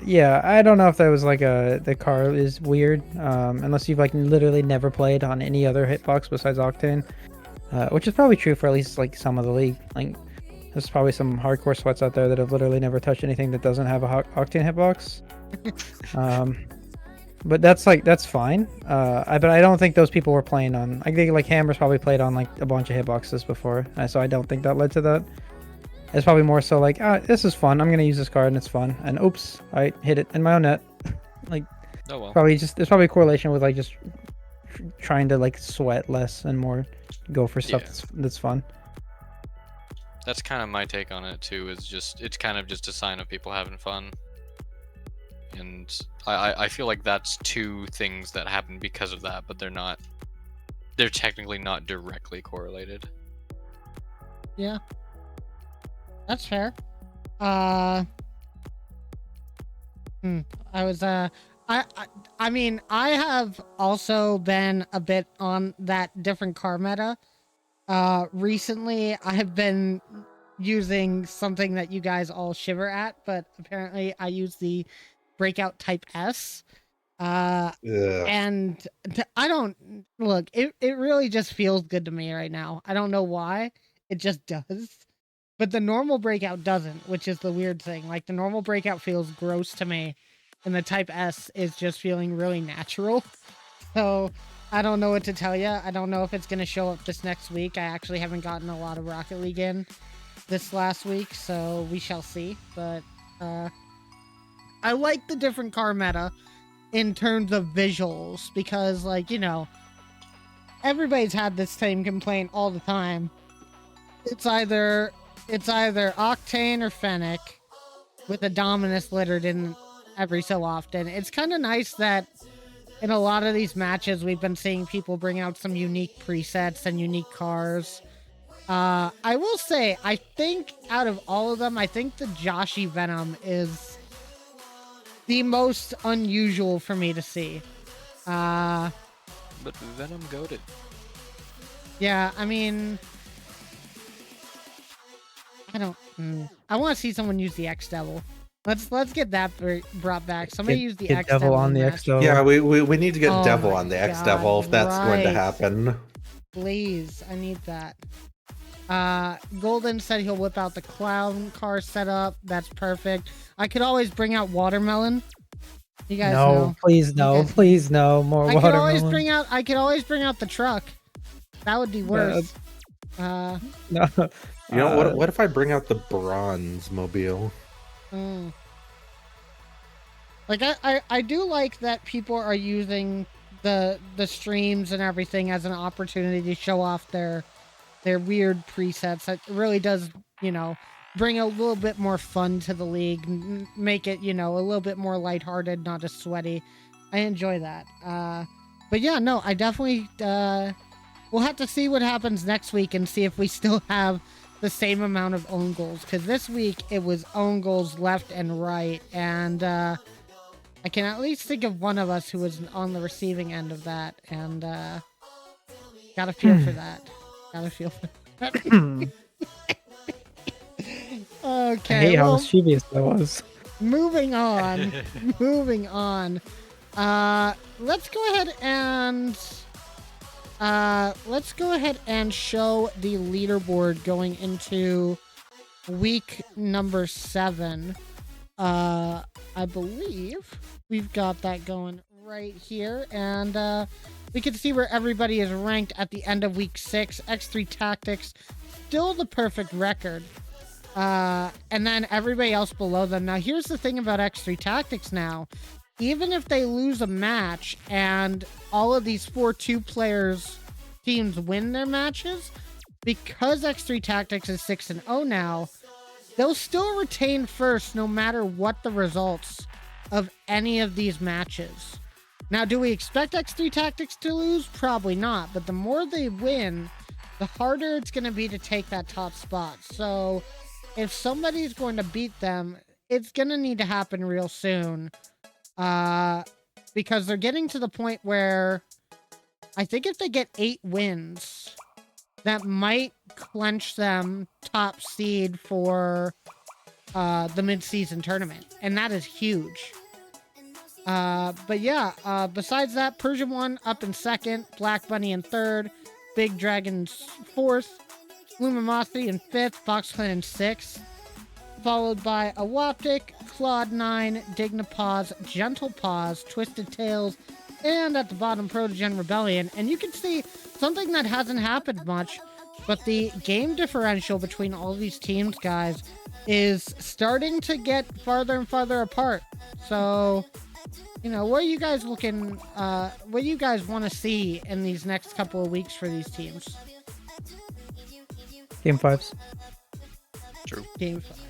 Yeah, I don't know if that was like the car is weird. Unless you've like literally never played on any other hitbox besides Octane, which is probably true for at least like some of the league. Like, there's probably some hardcore sweats out there that have literally never touched anything that doesn't have a Octane hitbox. But that's fine. But I don't think those people were playing on. I think like Hammer's probably played on like a bunch of hitboxes before, so I don't think that led to that. It's probably more so like, this is fun. I'm gonna use this card and it's fun. And oops, I hit it in my own net. Like, Oh well. probably just there's probably a correlation with like just trying to like sweat less and more go for stuff Yeah. that's fun. That's kind of my take on it too. Is just it's kind of just a sign of people having fun. And I feel like that's two things that happen because of that, but they're technically not directly correlated. Yeah. That's fair. I was I mean, I have also been a bit on that different car meta. Recently I have been using something that you guys all shiver at, but apparently I use the breakout type S. Ugh. And I don't look, it really just feels good to me right now. I don't know why. It just does. But the normal breakout doesn't, which is the weird thing. Like the normal breakout feels gross to me, and the type S is just feeling really natural. So I don't know what to tell you. I don't know if it's going to show up this next week. I actually haven't gotten a lot of Rocket League in this last week, so we shall see. But I like the different car meta in terms of visuals because, like, you know, everybody's had this same complaint all the time. It's either Octane or Fennec with a Dominus littered in every so often. It's kind of nice that in a lot of these matches we've been seeing people bring out some unique presets and unique cars. I will say, I think out of all of them, I think the Joshi Venom is the most unusual for me to see. But Venom goated. Yeah, I mean, I don't. I want to see someone use the X Devil. Let's get that brought back. Somebody use the X Devil on the match. X Devil. Yeah, we need to get Oh Devil my on the X God, Devil if that's going to right. happen. Please, I need that. Golden said he'll whip out the clown car setup. That's perfect. I could always bring out Watermelon. You guys No, know. please no, guys- please no more I could always watermelon. bring out the truck. That would be worse. No. You know, what if I bring out the Bronze Mobile? Like I do like that people are using the streams and everything as an opportunity to show off their weird presets. It really does, you know, bring a little bit more fun to the league, make it, you know, a little bit more lighthearted, not as sweaty. I enjoy that. But yeah, no, I definitely we'll have to see what happens next week and see if we still have the same amount of own goals, because this week it was own goals left and right, and I can at least think of one of us who was on the receiving end of that, and gotta feel for that. Gotta feel for that. Okay, I hate how well, mischievous that was. moving on. Moving on. Let's go ahead and show the leaderboard going into week number 7. I believe we've got that going right here, and we can see where everybody is ranked at the end of week 6. X3 Tactics, still the perfect record. And then everybody else below them. Now, here's the thing about X3 Tactics now. Even if they lose a match and all of these 4-2 players teams win their matches, because X3 Tactics is 6-0 now, they'll still retain first no matter what the results of any of these matches. Now, do we expect X3 Tactics to lose? Probably not, but the more they win, the harder it's going to be to take that top spot. So if somebody's going to beat them, it's going to need to happen real soon. Because they're getting to the point where I think if they get 8 wins, that might clench them top seed for the mid-season tournament, and that is huge. But yeah, besides that, Persian 1 up in second, Black Bunny in third, Big Dragon's fourth, Lumimosity in fifth, Fox Clan in sixth, followed by Awoptic, Claude 9, Dignipaws, Gentle Paws, Twisted Tails, and at the bottom, Protogen Rebellion. And you can see something that hasn't happened much, but the game differential between all these teams, guys, is starting to get farther and farther apart. So, you know, what are you guys looking, what do you guys want to see in these next couple of weeks for these teams? Game 5s. Game 5.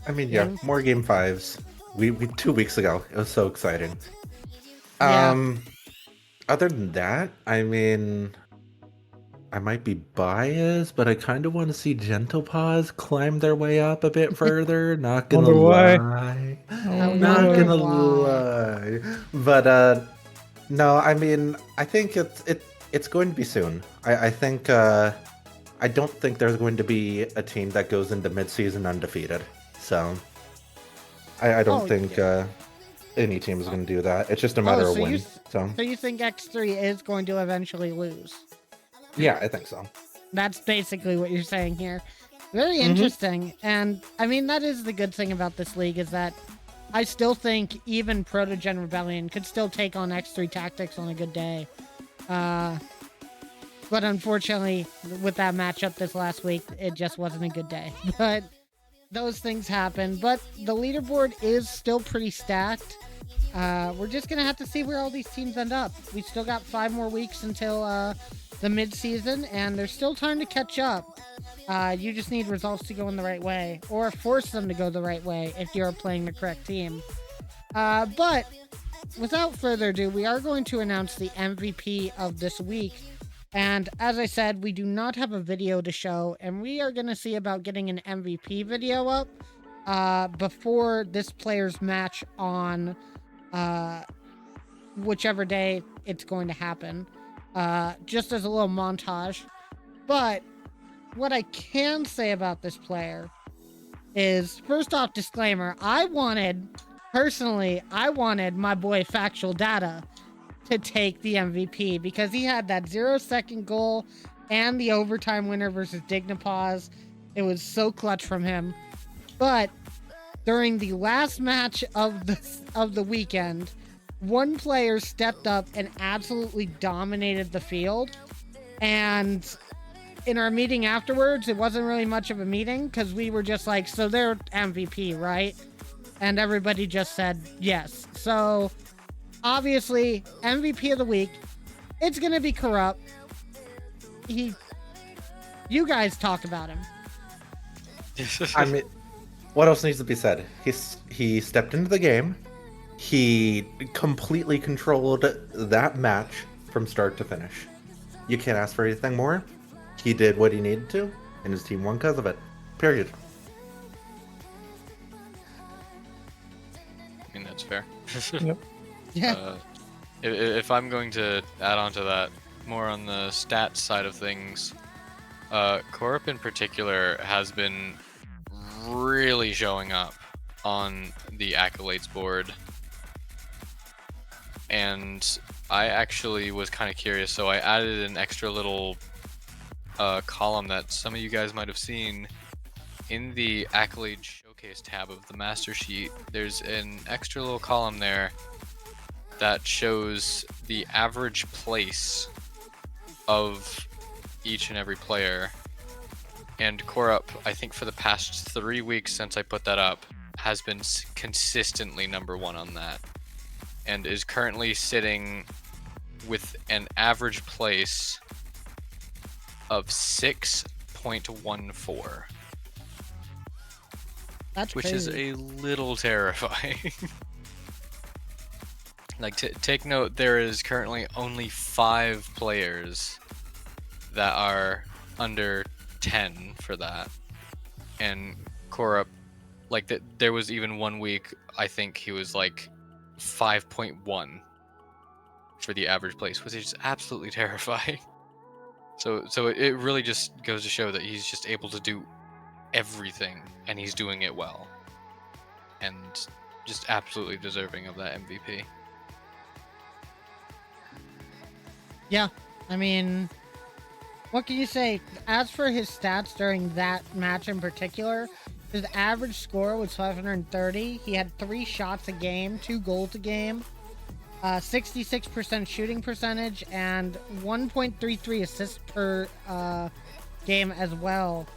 I mean, yeah, more game 5s. We 2 weeks ago, it was so exciting. Yeah. Other than that, I mean, I might be biased, but I kind of want to see Gentle Paws climb their way up a bit further. Not gonna Wonder why. lie. Oh, Not wonder gonna why. lie. But no, I mean, I think it's going to be soon. I think I don't think there's going to be a team that goes into midseason undefeated. So I don't think any team is going to do that. It's just a matter of when. So you think X3 is going to eventually lose? yeah, I think so. That's basically what you're saying here. Very interesting. And I mean, that is the good thing about this league, is that I still think even Protogen Rebellion could still take on X3 Tactics on a good day. But unfortunately, with that matchup this last week, it just wasn't a good day. But those things happen. But the leaderboard is still pretty stacked. We're just going to have to see where all these teams end up. We still got 5 more weeks until the mid-season, and there's still time to catch up. You just need results to go in the right way, or force them to go the right way if you're playing the correct team. But without further ado, we are going to announce the MVP of this week. And as I said, we do not have a video to show, and we are going to see about getting an MVP video up before this player's match on whichever day it's going to happen, just as a little montage. But what I can say about this player is, first off, disclaimer, I wanted my boy Factual Data to take the MVP because he had that 0-second goal and the overtime winner versus Dignipaws. It was so clutch from him. But during the last match of the weekend, one player stepped up and absolutely dominated the field. And in our meeting afterwards, it wasn't really much of a meeting because we were just like, so they're MVP, right? And everybody just said yes. So obviously, MVP of the week, it's going to be Corrupt. You guys talk about him. I mean, what else needs to be said? He stepped into the game. He completely controlled that match from start to finish. You can't ask for anything more. He did what he needed to, and his team won because of it. Period. I mean, that's fair. Yep. Yeah. If I'm going to add on to that, more on the stats side of things, Corp in particular has been really showing up on the accolades board. And I actually was kind of curious, so I added an extra little column that some of you guys might have seen in the accolade showcase tab of the master sheet. There's an extra little column there that shows the average place of each and every player. And Korup, I think for the past 3 weeks since I put that up, has been consistently #1 on that. And is currently sitting with an average place of 6.14. That's which crazy. is a little terrifying. Like, take note, there is currently only 5 players that are under 10 for that. And Korup, like, there was even 1 week, I think he was like 5.1 for the average place, which is absolutely terrifying. So it really just goes to show that he's just able to do everything, and he's doing it well. And just absolutely deserving of that MVP. Yeah, I mean, what can you say? As for his stats during that match in particular, his average score was 530. He had 3 shots a game, 2 goals a game, 66% shooting percentage, and 1.33 assists per game as well.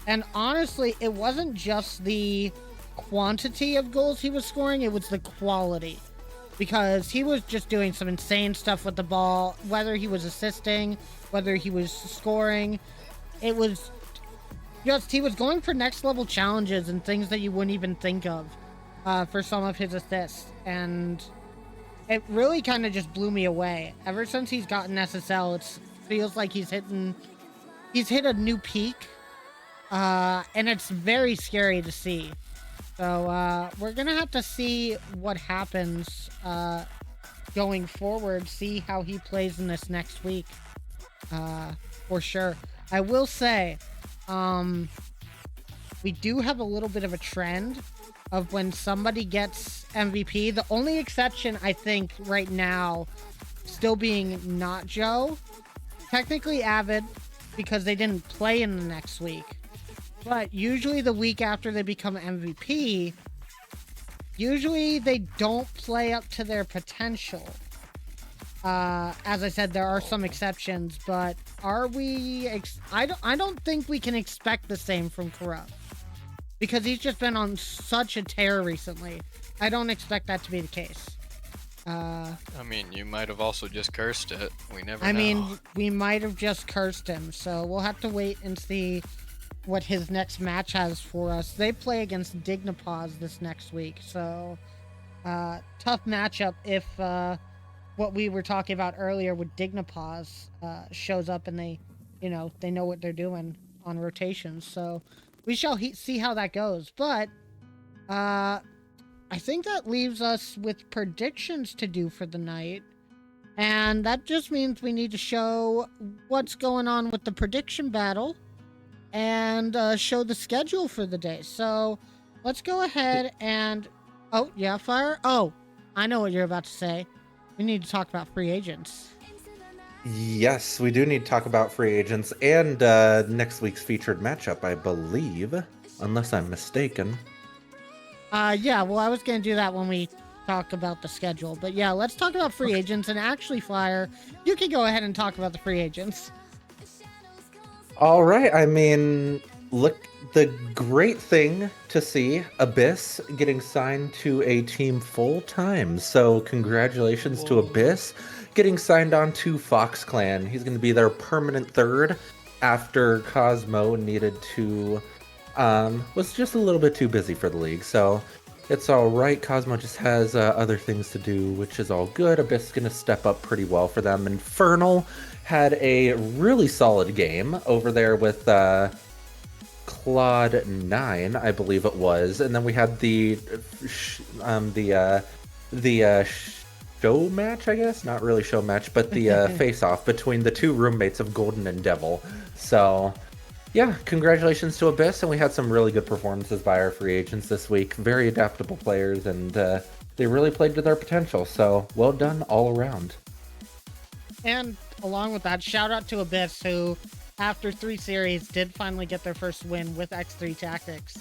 And honestly, it wasn't just the quantity of goals he was scoring, it was the quality. Because he was just doing some insane stuff with the ball, whether he was assisting, whether he was scoring. It was just, he was going for next level challenges and things that you wouldn't even think of for some of his assists. And it really kind of just blew me away. Ever since he's gotten SSL, it feels like he's hit a new peak. And it's very scary to see. So we're gonna have to see what happens going forward, see how he plays in this next week, for sure. I will say, we do have a little bit of a trend of when somebody gets MVP. The only exception, I think, right now, still being not Joe, technically Avid, because they didn't play in the next week. But usually the week after they become MVP, usually they don't play up to their potential. As I said, there are some exceptions, but are we... I don't think we can expect the same from Corrupt. Because he's just been on such a tear recently. I don't expect that to be the case. I mean, you might have also just cursed it. We never know. I mean, we might have just cursed him, so we'll have to wait and see what his next match has for us. They play against Dignipause this next week, so tough matchup if what we were talking about earlier with Dignipause shows up and they know what they're doing on rotations. So we shall see how that goes. But I think that leaves us with predictions to do for the night. And that just means we need to show what's going on with the prediction battle and show the schedule for the day. So let's go ahead and... Oh, yeah, Fire? Oh, I know what you're about to say. We need to talk about free agents. Yes, we do need to talk about free agents and next week's featured matchup, I believe, unless I'm mistaken. Yeah, well, I was going to do that when we talk about the schedule. But yeah, let's talk about free agents. And actually, Fire, you can go ahead and talk about the free agents. All right. I mean, look, the great thing to see, Abyss getting signed to a team full time. So congratulations to Abyss getting signed on to Fox Clan. He's going to be their permanent third after Cosmo needed to, was just a little bit too busy for the league. So it's all right. Cosmo just has other things to do, which is all good. Abyss is going to step up pretty well for them. Infernal had a really solid game over there with Claude 9, I believe it was, and then we had the show match, I guess, not really show match, but the face-off between the two roommates of Golden and Devil. So yeah, congratulations to Abyss, and we had some really good performances by our free agents this week. Very adaptable players, and they really played to their potential. So well done all around. And along with that, shout out to Abyss, who, after 3 series, did finally get their first win with X3 Tactics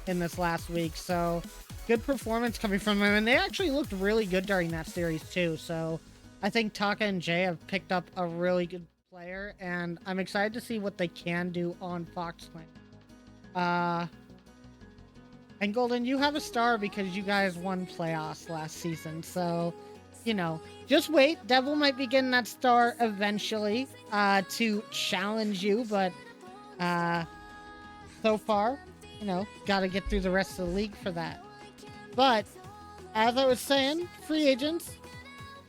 in this last week. So good performance coming from them, and they actually looked really good during that series too. So I think Taka and Jay have picked up a really good player, and I'm excited to see what they can do on Fox Clan. And Golden, you have a star because you guys won playoffs last season, so just wait. Devil might be getting that star eventually to challenge you, but so far, got to get through the rest of the league for that. But as I was saying, free agents,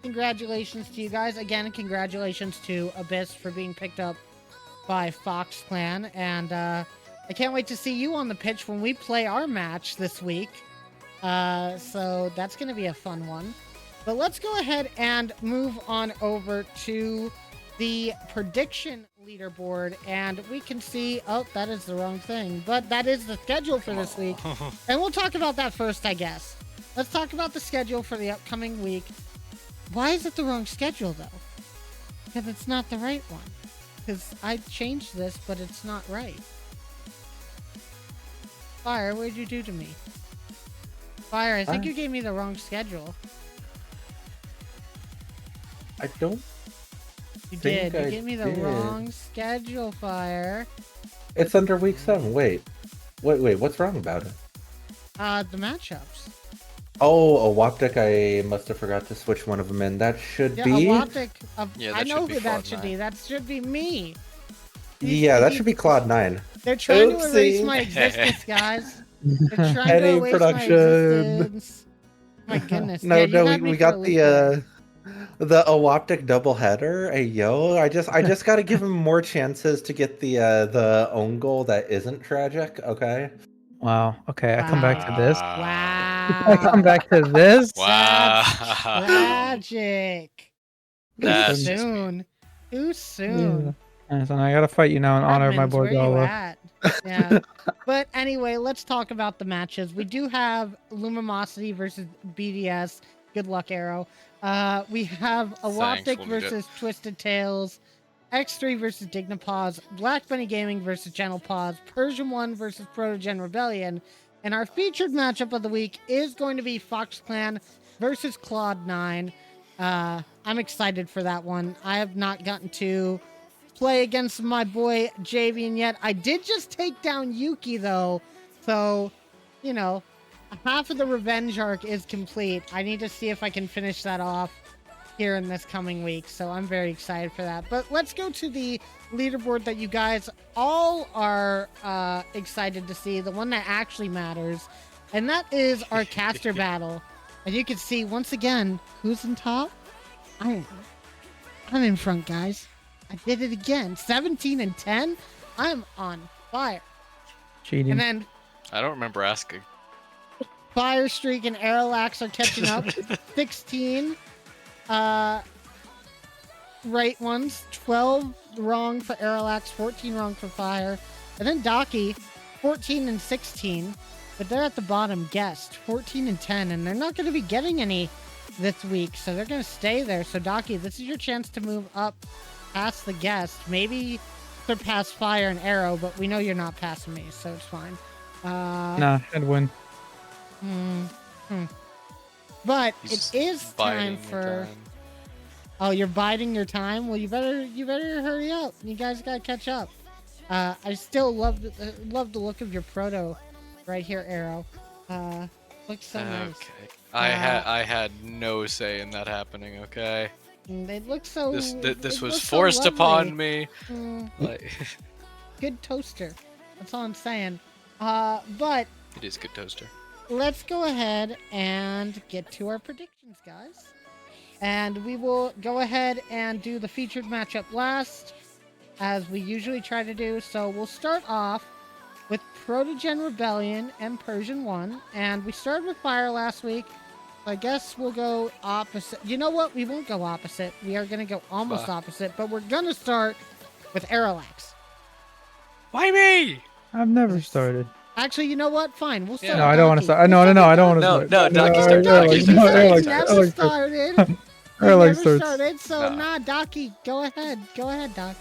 congratulations to you guys. Again, congratulations to Abyss for being picked up by Fox Clan. And I can't wait to see you on the pitch when we play our match this week. So that's going to be a fun one. But let's go ahead and move on over to the prediction leaderboard, and we can see, oh, that is the wrong thing, but that is the schedule for this week. And we'll talk about that first, I guess. Let's talk about the schedule for the upcoming week. Why is it the wrong schedule, though? Because it's not the right one. Because I changed this, but it's not right. Fire, what did you do to me? Fire, I think you gave me the wrong schedule. I don't. You think did. You I gave me the did. wrong schedule, Fire. It's under week 7. Wait. What's wrong about it? The matchups. Oh, a Waptic. I must have forgot to switch one of them in. That should Yeah, be. a Waptic. Yeah, I that know should be who that Cloud should 9. be. That should be me. Yeah, that should be Cloud 9. They're trying to erase Oopsie. my existence, guys. They're trying to Any erase production. my existence. My goodness. No, yeah, you no, had me we for a got loop the there. the Awoptic doubleheader. Hey yo, I just gotta give him more chances to get the own goal that isn't tragic. Okay. Wow. Okay, I come back to this. Wow. I come back to this. That's Wow. tragic. Too That's just soon. Too soon. Yeah. And so I gotta fight you now in honor of my Admins, boy where you Gala. at? Yeah. But anyway, let's talk about the matches. We do have Lumimosity versus BDS. Good luck, Arrow. We have Thanks, Awoptic we'll need it. versus Twisted Tails. X3 versus Dignapause. Black Bunny Gaming versus Gentle Paws. Persian 1 versus Protogen Rebellion. And our featured matchup of the week is going to be Fox Clan versus Claude 9. I'm excited for that one. I have not gotten to play against my boy Javian yet. I did just take down Yuki though, so you know, half of the revenge arc is complete. I need to see if I can finish that off here in this coming week, so I'm very excited for that. But let's go to the leaderboard that you guys all are excited to see, the one that actually matters, and that is our caster battle. And you can see once again who's in top. I'm in front, guys. I did it again. 17 and 10. I'm on fire. Cheating. And then I don't remember asking. Fire Streak and Aerolax are catching up. 16 right ones. 12 wrong for Aerolax. 14 wrong for Fire. And then Docky, 14 and 16. But they're at the bottom guest. 14 and 10. And they're not going to be getting any this week. So they're going to stay there. So Docky, this is your chance to move up past the guest, maybe surpass Fire and Arrow, but we know you're not passing me, so it's fine. Nah, I'd win. He's But it just is biding time your for. time. Oh, you're biding your time. Well, you better hurry up. You guys gotta catch up. I still love the look of your proto, right here, Arrow. Looks so nice. Okay. I had no say in that happening. Okay. They look so. This it was looks so forced upon lovely. me. Mm, Like good toaster. That's all I'm saying. But it is good toaster. let's go ahead and get to our predictions, guys. And we will go ahead and do the featured matchup last, as we usually try to do. So we'll start off with Protogen Rebellion and Persian 1. And we started with Fire last week. I guess we'll go opposite. You know what? We won't go opposite. We are going to go almost opposite. But we're going to start with Aerolax. Why me? I've never started. Actually, you know what? Fine. We'll start Yeah. No, with I don't want to start. No, I don't want to No, start. no, Docky start, Airlock, Docky no, start, Airlock Docky start, start. Never Airlock start. started. Airlock Never starts. started. So, No. nah, Docky, go ahead. Go ahead, Docky.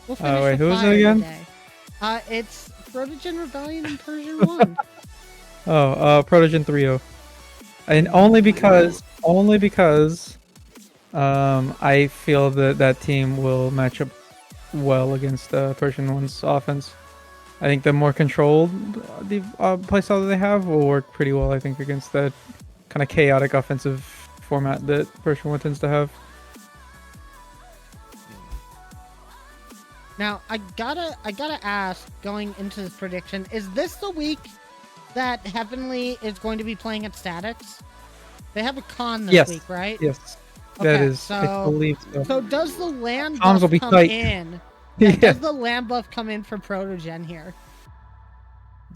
We'll finish Wait, with who is it Fire again? today. It's Protogen Rebellion and Persian 1. Protogen 3-0. And only because I feel that team will match up well against Persian 1's offense. I think the more controlled the playstyle that they have will work pretty well, I think, against that kind of chaotic offensive format that Persian 1 tends to have. Now, I gotta ask, going into this prediction, is this the week that Heavenly is going to be playing at Statics? They have a con this Yes. week, right? Yes, that Okay, is. I so- believe so. So does the land Comms will buff be come tight. in? Yeah, Yeah. does the land buff come in for Protogen here?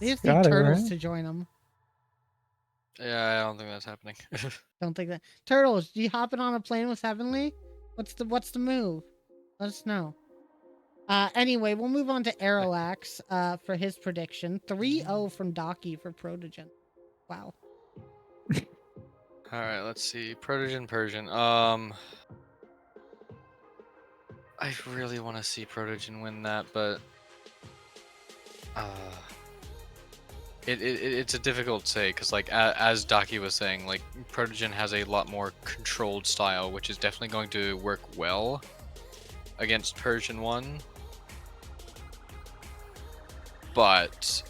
They just need Got it, Turtles right? to join them. Yeah, I don't think that's happening. Don't think that. Turtles, you hopping on a plane with Heavenly? What's the move? Let us know. Anyway, we'll move on to Aeroax for his prediction. 3-0 from Docky for Protogen. Wow. All right, let's see. Protogen, Persian. I really want to see Protogen win that, but it's a difficult say because, like, as Daki was saying, like, Protogen has a lot more controlled style, which is definitely going to work well against Persian 1. But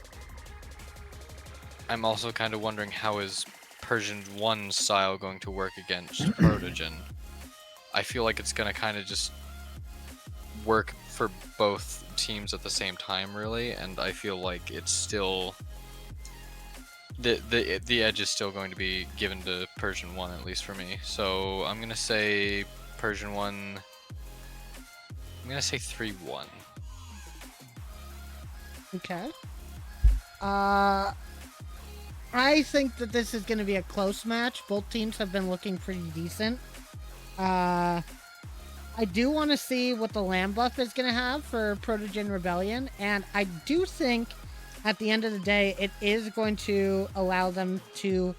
I'm also kind of wondering how is Persian 1's style going to work against Protogen. I feel like it's going to kind of just work for both teams at the same time, really, and I feel like it's still the edge is still going to be given to Persian 1, at least for me. So I'm gonna say Persian 1. I'm gonna say 3-1. Okay. I think that this is going to be a close match. Both teams have been looking pretty decent. I do want to see what the land buff is going to have for Protogen Rebellion, and I do think at the end of the day, it is going to allow them to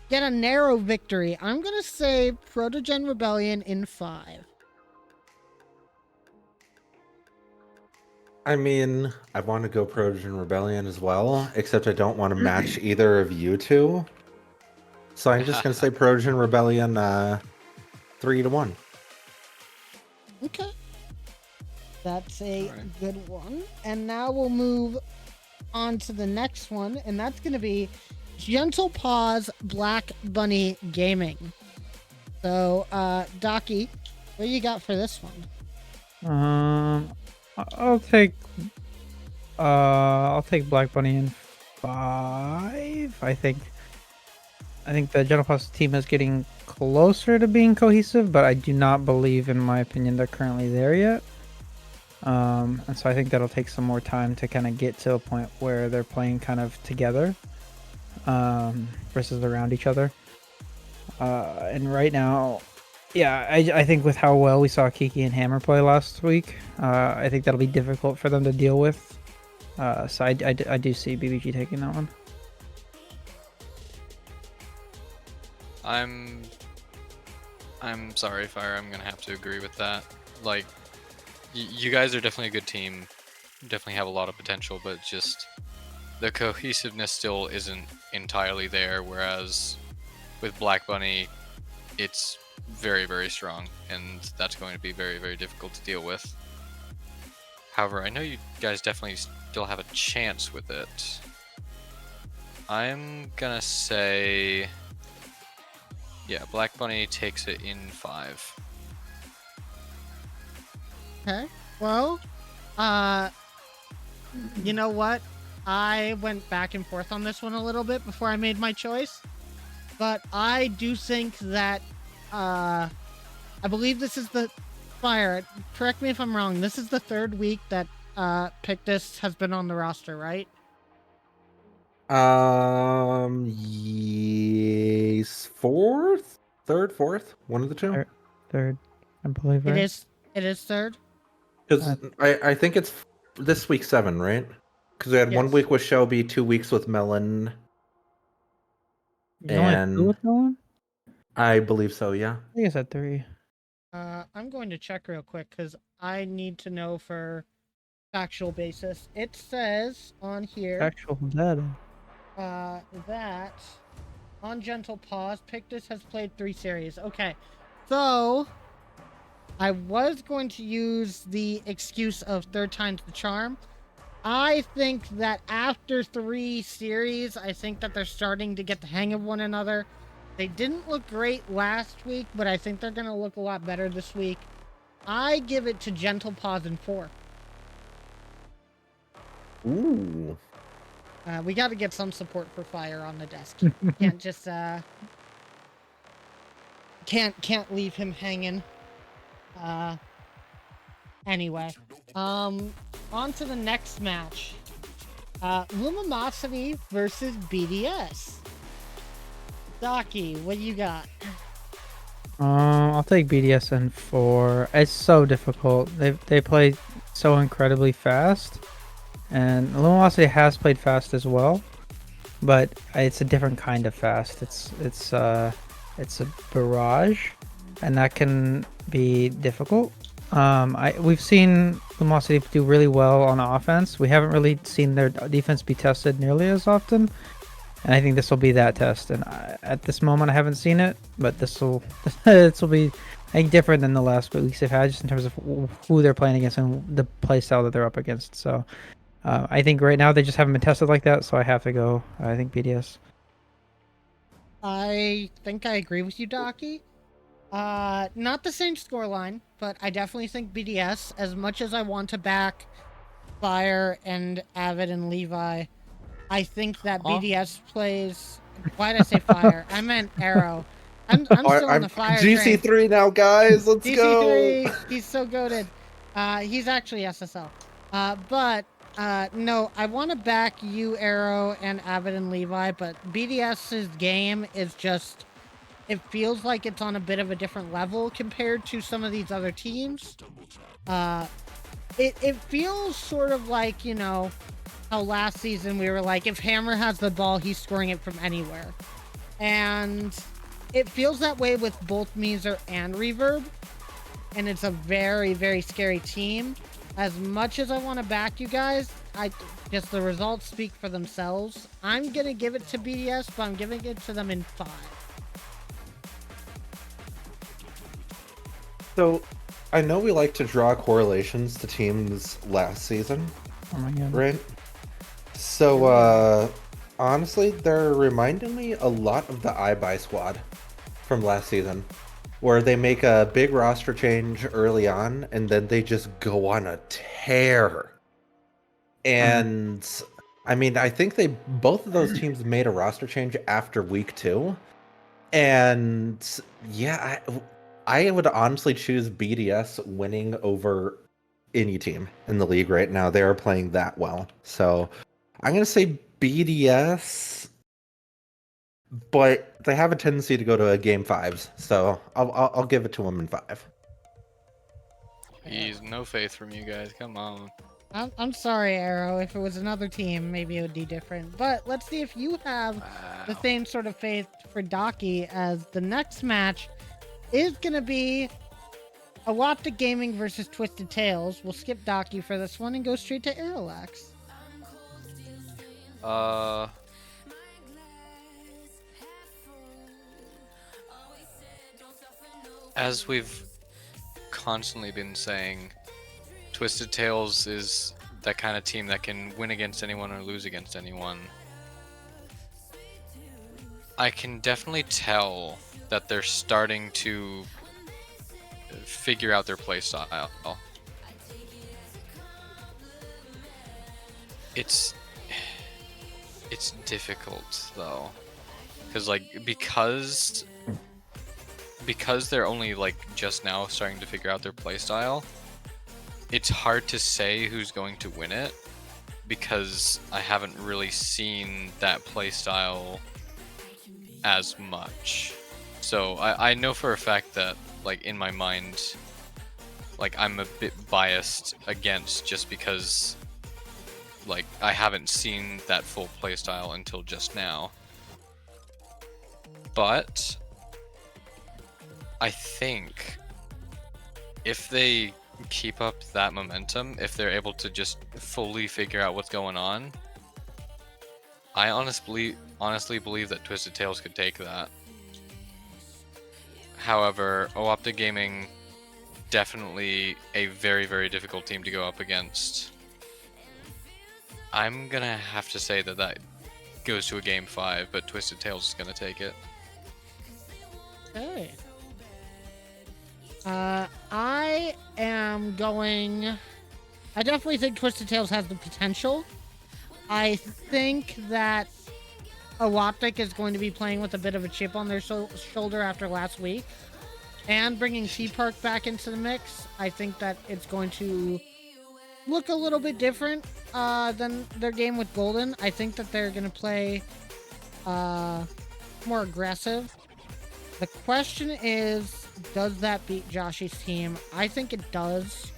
get a narrow victory. I'm going to say Protogen Rebellion in 5. I mean, I want to go Protogen Rebellion as well, except I don't want to match either of you two. So I'm just going to say Protogen Rebellion 3-1. Okay. That's a Alright. good one. And now we'll move on to the next one, and that's going to be Gentle Paws Black Bunny Gaming. So, Docky, what you got for this one? I'll take Black Bunny in 5. I think the General Pass team is getting closer to being cohesive, but I do not believe, in my opinion, they're currently there yet. And so I think that'll take some more time to kind of get to a point where they're playing kind of together, versus around each other. And right now, yeah, I think with how well we saw Kiki and Hammer play last week, I think that'll be difficult for them to deal with. So I do see BBG taking that one. I'm sorry, Fire. I'm gonna have to agree with that. Like, you guys are definitely a good team. Definitely have a lot of potential, but just the cohesiveness still isn't entirely there. Whereas with Black Bunny, it's very, very strong, and that's going to be very, very difficult to deal with. However, I know you guys definitely still have a chance with it. I'm gonna say, yeah, Black Bunny takes it in 5. Okay. Well, you know what? I went back and forth on this one a little bit before I made my choice. But I do think that, I believe this is the Fire. Correct me if I'm wrong. This is the 3rd week that Pictus has been on the roster, right? Yes, 4th, 3rd, 4th, one of the two. Third, I believe, right? It is 3rd. Because I think it's this week 7, right? Because we had 1 Yes. week with Shelby, 2 weeks with Melon, You only have 2 and with that one? I believe so. Yeah. I think it's at 3. I'm going to check real quick because I need to know for factual basis. It says on here Actual data. that on Gentle Paws, Pictus has played 3 series. Okay, so I was going to use the excuse of 3rd time's the charm. I think that after 3 series, I think that they're starting to get the hang of one another. They didn't look great last week, but I think they're going to look a lot better this week. I give it to Gentle Paws in 4. Ooh. We got to get some support for Fire on the desk. Can't just can't leave him hanging. Anyway, on to the next match. Lumosity versus BDS. Docky, what you got? I'll take BDS in 4. It's so difficult. They play so incredibly fast, and Luminosity has played fast as well, but it's a different kind of fast. It's a barrage, and that can be difficult. We've seen Luminosity do really well on offense. We haven't really seen their defense be tested nearly as often, and I think this will be that test. And at this moment, I haven't seen it, but this will this will be, I think, different than the last weeks they've had, just in terms of who they're playing against and the play style that they're up against. So I think right now they just haven't been tested like that. So I have to go. I think BDS. I think I agree with you, Docky. Not the same scoreline, but I definitely think BDS, as much as I want to back Fire and Avid and Levi, I think that BDS plays. Why did I say Fire? I meant Arrow. I'm still on the Fire train. GC3 now, guys. Let's go. GC3, he's so goated. He's actually SSL. No, I want to back you, Arrow, and Avid and Levi, but BDS's game is just, it feels like it's on a bit of a different level compared to some of these other teams. It feels sort of like, you know, how last season we were like, if Hammer has the ball, he's scoring it from anywhere. And it feels that way with both Meezer and Reverb. And it's a very, very scary team. As much as I want to back you guys, I just, the results speak for themselves. I'm going to give it to BDS, but I'm giving it to them in 5. So, I know we like to draw correlations to teams last season, Oh my god. right? So, honestly, they're reminding me a lot of the iBuy squad from last season, where they make a big roster change early on, and then they just go on a tear. And, I mean, I think both of those teams made a roster change after week 2. And, yeah, I would honestly choose BDS winning over any team in the league right now. They are playing that well. So I'm going to say BDS, but they have a tendency to go to a game 5s. So I'll give it to them in 5. He's no faith from you guys. Come on. I'm sorry, Arrow. If it was another team, maybe it would be different. But let's see if you have the same sort of faith for Docky, as the next match is going to be Awaptic Gaming versus Twisted Tales. We'll skip Docky for this one and go straight to Aerolax. As we've constantly been saying, Twisted Tales is that kind of team that can win against anyone or lose against anyone. I can definitely tell that they're starting to figure out their playstyle. It's difficult though, because they're only like just now starting to figure out their playstyle. It's hard to say who's going to win it, because I haven't really seen that playstyle as much. So I know for a fact that, like, in my mind, like, I'm a bit biased against, just because, like, I haven't seen that full playstyle until just now. But I think if they keep up that momentum, if they're able to just fully figure out what's going on, I honestly believe that Twisted Tales could take that. However, Awaptic Gaming, definitely a very, very difficult team to go up against. I'm gonna have to say that goes to a game 5, but Twisted Tales is gonna take it. Okay. I am going... I definitely think Twisted Tales has the potential. I think that Awaptic is going to be playing with a bit of a chip on their shoulder after last week. And bringing T-Park back into the mix, I think that it's going to look a little bit different than their game with Golden. I think that they're going to play more aggressive. The question is, does that beat Josh's team? I think it does.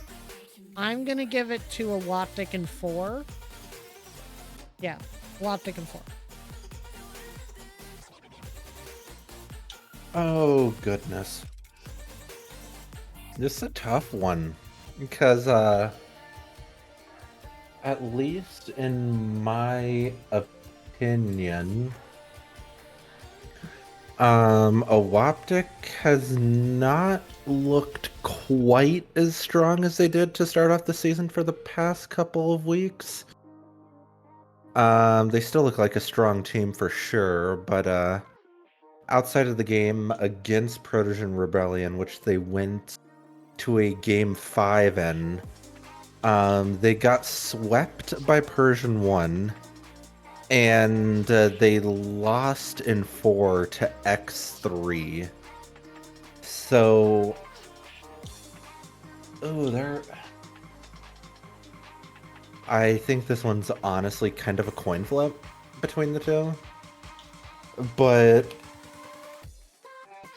I'm gonna give it to a Waptic in 4. Yeah, Waptic in 4. Oh goodness. This is a tough one because at least in my opinion, Awoptic has not looked quite as strong as they did to start off the season for the past couple of weeks. They still look like a strong team for sure, but outside of the game against Protogen Rebellion, which they went to a game 5 in, they got swept by Persian 1. And they lost in 4 to X3. So, I think this one's honestly kind of a coin flip between the two. But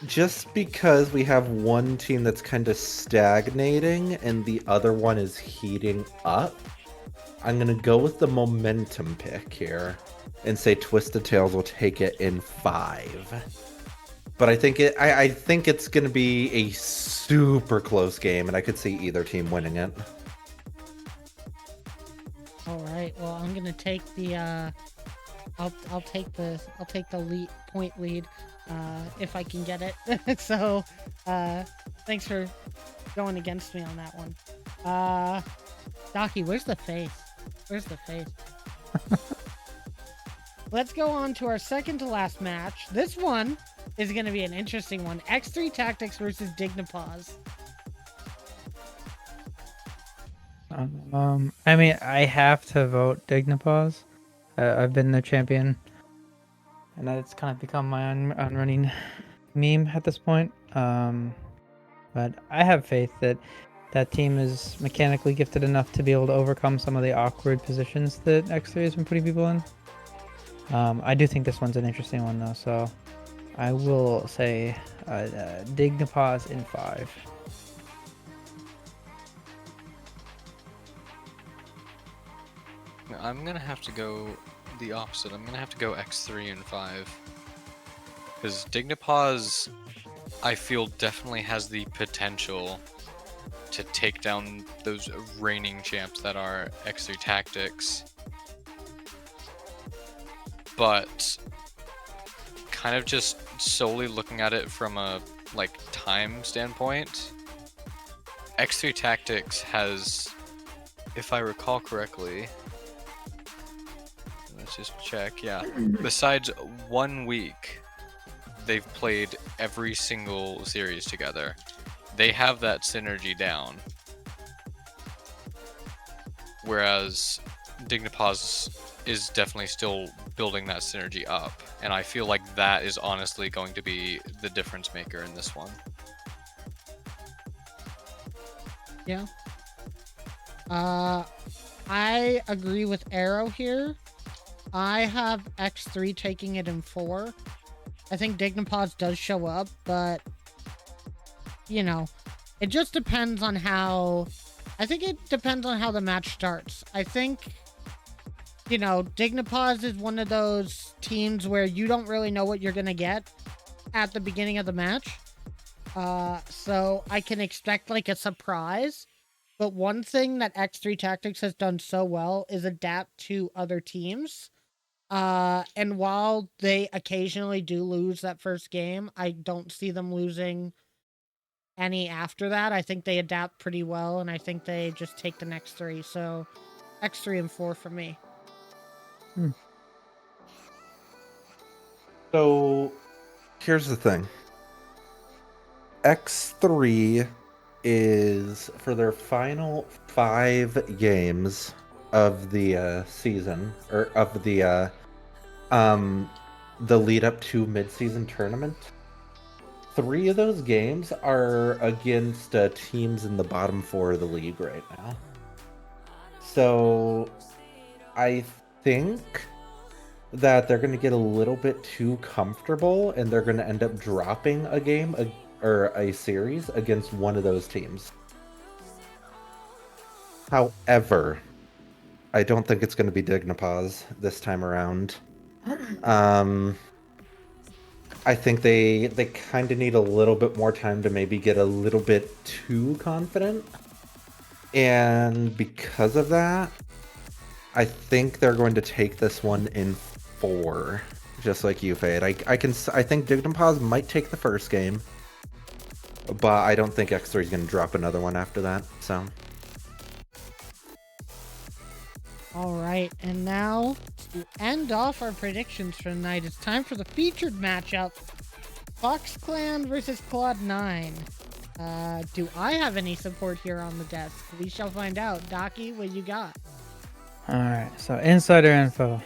just because we have one team that's kind of stagnating and the other one is heating up, I'm going to go with the momentum pick here and say Twisted Tails will take it in 5. But I think it's going to be a super close game, and I could see either team winning it. All right. Well, I'm gonna take the I'll take the point lead if I can get it. So thanks for going against me on that one. Docky, where's the face? Where's the face? Let's go on to our second to last match. This one is going to be an interesting one. X3 Tactics versus Dignipause. I mean, I have to vote Dignipause. I've been their champion, and it's kind of become my own running meme at this point. But I have faith that that team is mechanically gifted enough to be able to overcome some of the awkward positions that X3 has been putting people in. I do think this one's an interesting one, though, so I will say Dignipause in 5. I'm gonna have to go the opposite. I'm gonna have to go X3 and 5. Because Dignipause, I feel, definitely has the potential to take down those reigning champs that are X3 Tactics. But kind of just solely looking at it from a time standpoint, X3 Tactics has, if I recall correctly, let's just check, yeah, besides 1 week, they've played every single series together. They have that synergy down. Whereas Dignipause is definitely still building that synergy up. And I feel like that is honestly going to be the difference maker in this one. Yeah. I agree with Arrow here. I have X3 taking it in 4. I think Dignipause does show up, but you know, it just depends on how. I think it depends on how the match starts. I think, you know, Dignipause is one of those teams where you don't really know what you're gonna get at the beginning of the match. So I can expect like a surprise. But one thing that X3 Tactics has done so well is adapt to other teams. And while they occasionally do lose that first game, I don't see them losing any after that. I think they adapt pretty well, and I think they just take the next 3. So X3 and 4 for me. So, here's the thing. X3 is, for their final 5 games of the season, or of the lead up to mid-season tournament, 3 of those games are against teams in the bottom 4 of the league right now. So I think that they're going to get a little bit too comfortable, and they're going to end up dropping a game or a series against one of those teams. However, I don't think it's going to be Dignapause this time around. Um, I think they kind of need a little bit more time to maybe get a little bit too confident. And because of that, I think they're going to take this one in 4, just like you, Fade. I think Dignapause might take the first game, but I don't think X3 is going to drop another one after that. So. All right, and now to end off our predictions for tonight, it's time for the featured matchup: Fox Clan versus Cloud9. Do I have any support here on the desk? We shall find out. Docky, what you got? Alright, so insider info.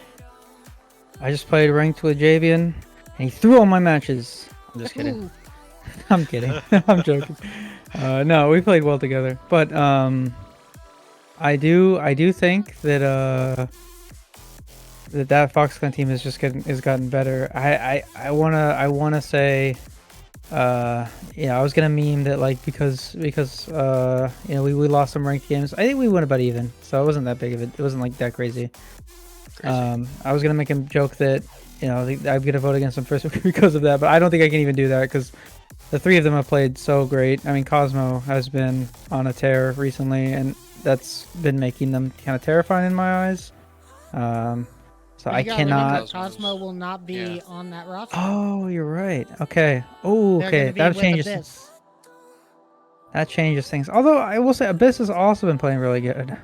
I just played ranked with Javian, and he threw all my matches. I'm just kidding. Ooh, I'm kidding. I'm joking. No, we played well together. But I do think that that Fox Clan team is gotten better. I wanna say yeah, I was gonna meme that like because you know we lost some ranked games. I think we went about even, so it wasn't that big of it. It wasn't like that crazy. I was gonna make a joke that you know I'm gonna vote against them first because of that, but I don't think I can even do that because the 3 of them have played so great. I mean, Cosmo has been on a tear recently, and that's been making them kind of terrifying in my eyes. So I you gotta cannot. remember, Cosmo will not be on that roster. Oh, you're right. Okay. Oh, They're okay. gonna be That with changes. Abyss. That changes things. Although I will say, Abyss has also been playing really good.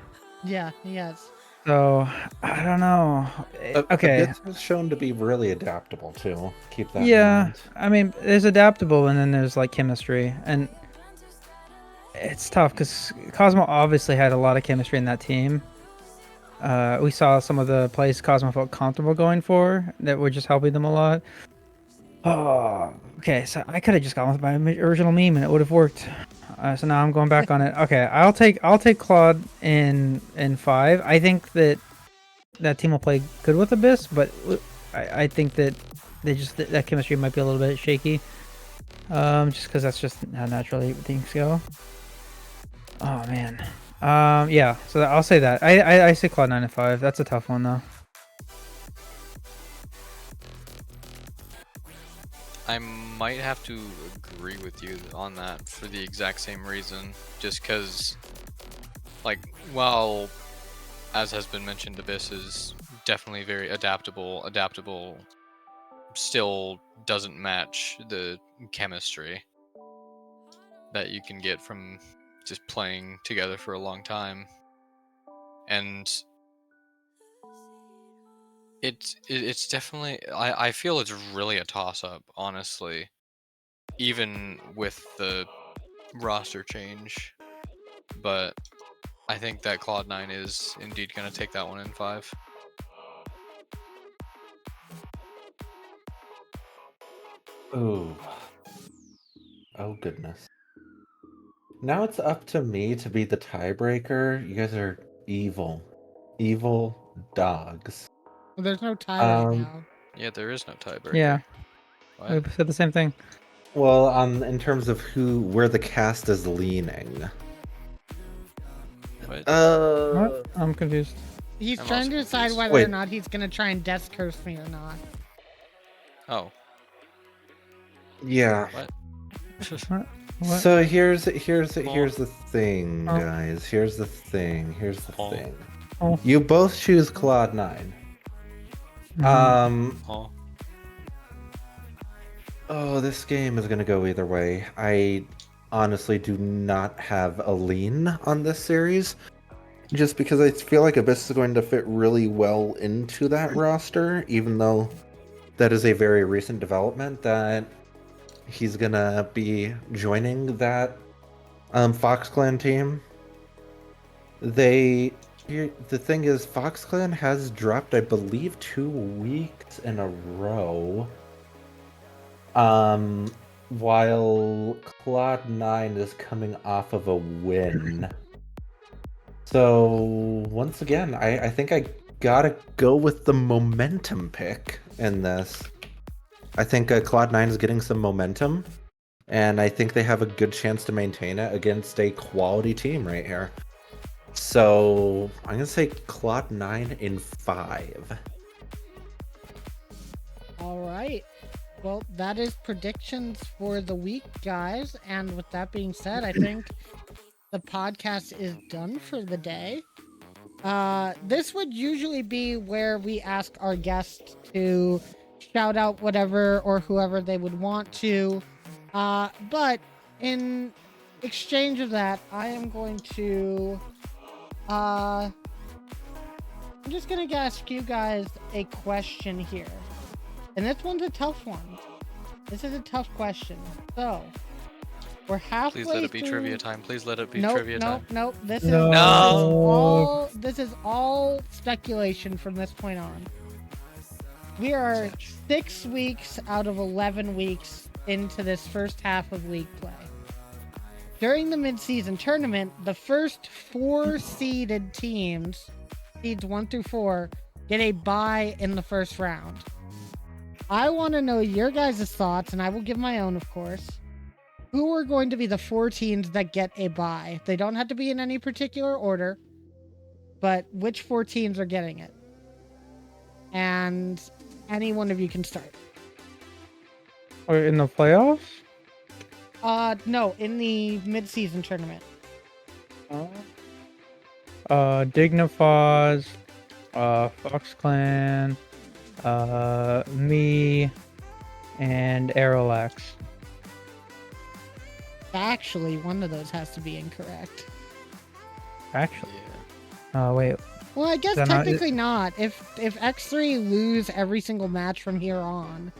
Yeah, yes. So I don't know. Okay. Abyss was shown to be really adaptable too. Keep that in Yeah. mind. I mean, there's adaptable, and then there's like chemistry, and it's tough because Cosmo obviously had a lot of chemistry in that team. We saw some of the plays Cosmo felt comfortable going for that were just helping them a lot. Oh, okay. So I could have just gone with my original meme and it would have worked. So now I'm going back on it. Okay, I'll take Claude in 5. I think that team will play good with Abyss, but I think that that chemistry might be a little bit shaky. Just because that's just how naturally things go. Oh man. Yeah. So I'll say that. I say Claude 9 and 5. That's a tough one though. I might have to agree with you on that for the exact same reason. Just because, like, while, as has been mentioned, Abyss is definitely very adaptable still doesn't match the chemistry that you can get from just playing together for a long time. And it's definitely, I feel it's really a toss-up, honestly, even with the roster change. But I think that Cloud9 is indeed going to take that one in 5. Ooh. Oh goodness. Now it's up to me to be the tiebreaker. You guys are evil. Evil dogs. Well, there's no tie right Um now. Yeah, there is no tiebreaker. Yeah, What? we said the same thing. well, in terms of where the cast is leaning. What? What? I'm confused. He's I'm trying also to decide confused. whether or Wait. not he's gonna try and death curse me or not. Oh, Yeah. what? What? So here's the thing, Oh. guys. Here's the thing. Oh. Oh. You both choose Cloud9. Mhm. Oh. Oh, this game is gonna go either way. I honestly do not have a lean on this series, just because I feel like Abyss is going to fit really well into that roster, even though that is a very recent development that he's gonna be joining that Fox Clan team. The thing is, Fox Clan has dropped, I believe, 2 weeks in a row. While Cloud9 is coming off of a win. So once again, I think I gotta go with the momentum pick in this. I think Cloud9 is getting some momentum, and I think they have a good chance to maintain it against a quality team right here. So I'm gonna say Cloud9 in 5. All right. Well, that is predictions for the week, guys. And with that being said, I think the podcast is done for the day. This would usually be where we ask our guests to shout out whatever or whoever they would want to. But in exchange of that, I am going to I'm just gonna ask you guys a question here. And this one's a tough one. This is a tough question. So, we're halfway Please let it be through... trivia time. Please let it be Nope, trivia nope, time. nope. This No. this is all speculation from this point on. We are 6 weeks out of 11 weeks into this first half of league play. During the mid-season tournament, the first 4 seeded teams, seeds 1 through 4, get a bye in the first round. I want to know your guys' thoughts, and I will give my own, of course. Who are going to be the 4 teams that get a bye? They don't have to be in any particular order, but which 4 teams are getting it? And any one of you can start. Or in the playoffs? No, in the mid-season tournament. Dignifies, Fox Clan, me, and Aerolex. Actually, one of those has to be incorrect. Actually, Yeah. wait. Well, I guess They're not- technically not. If X3 lose every single match from here on,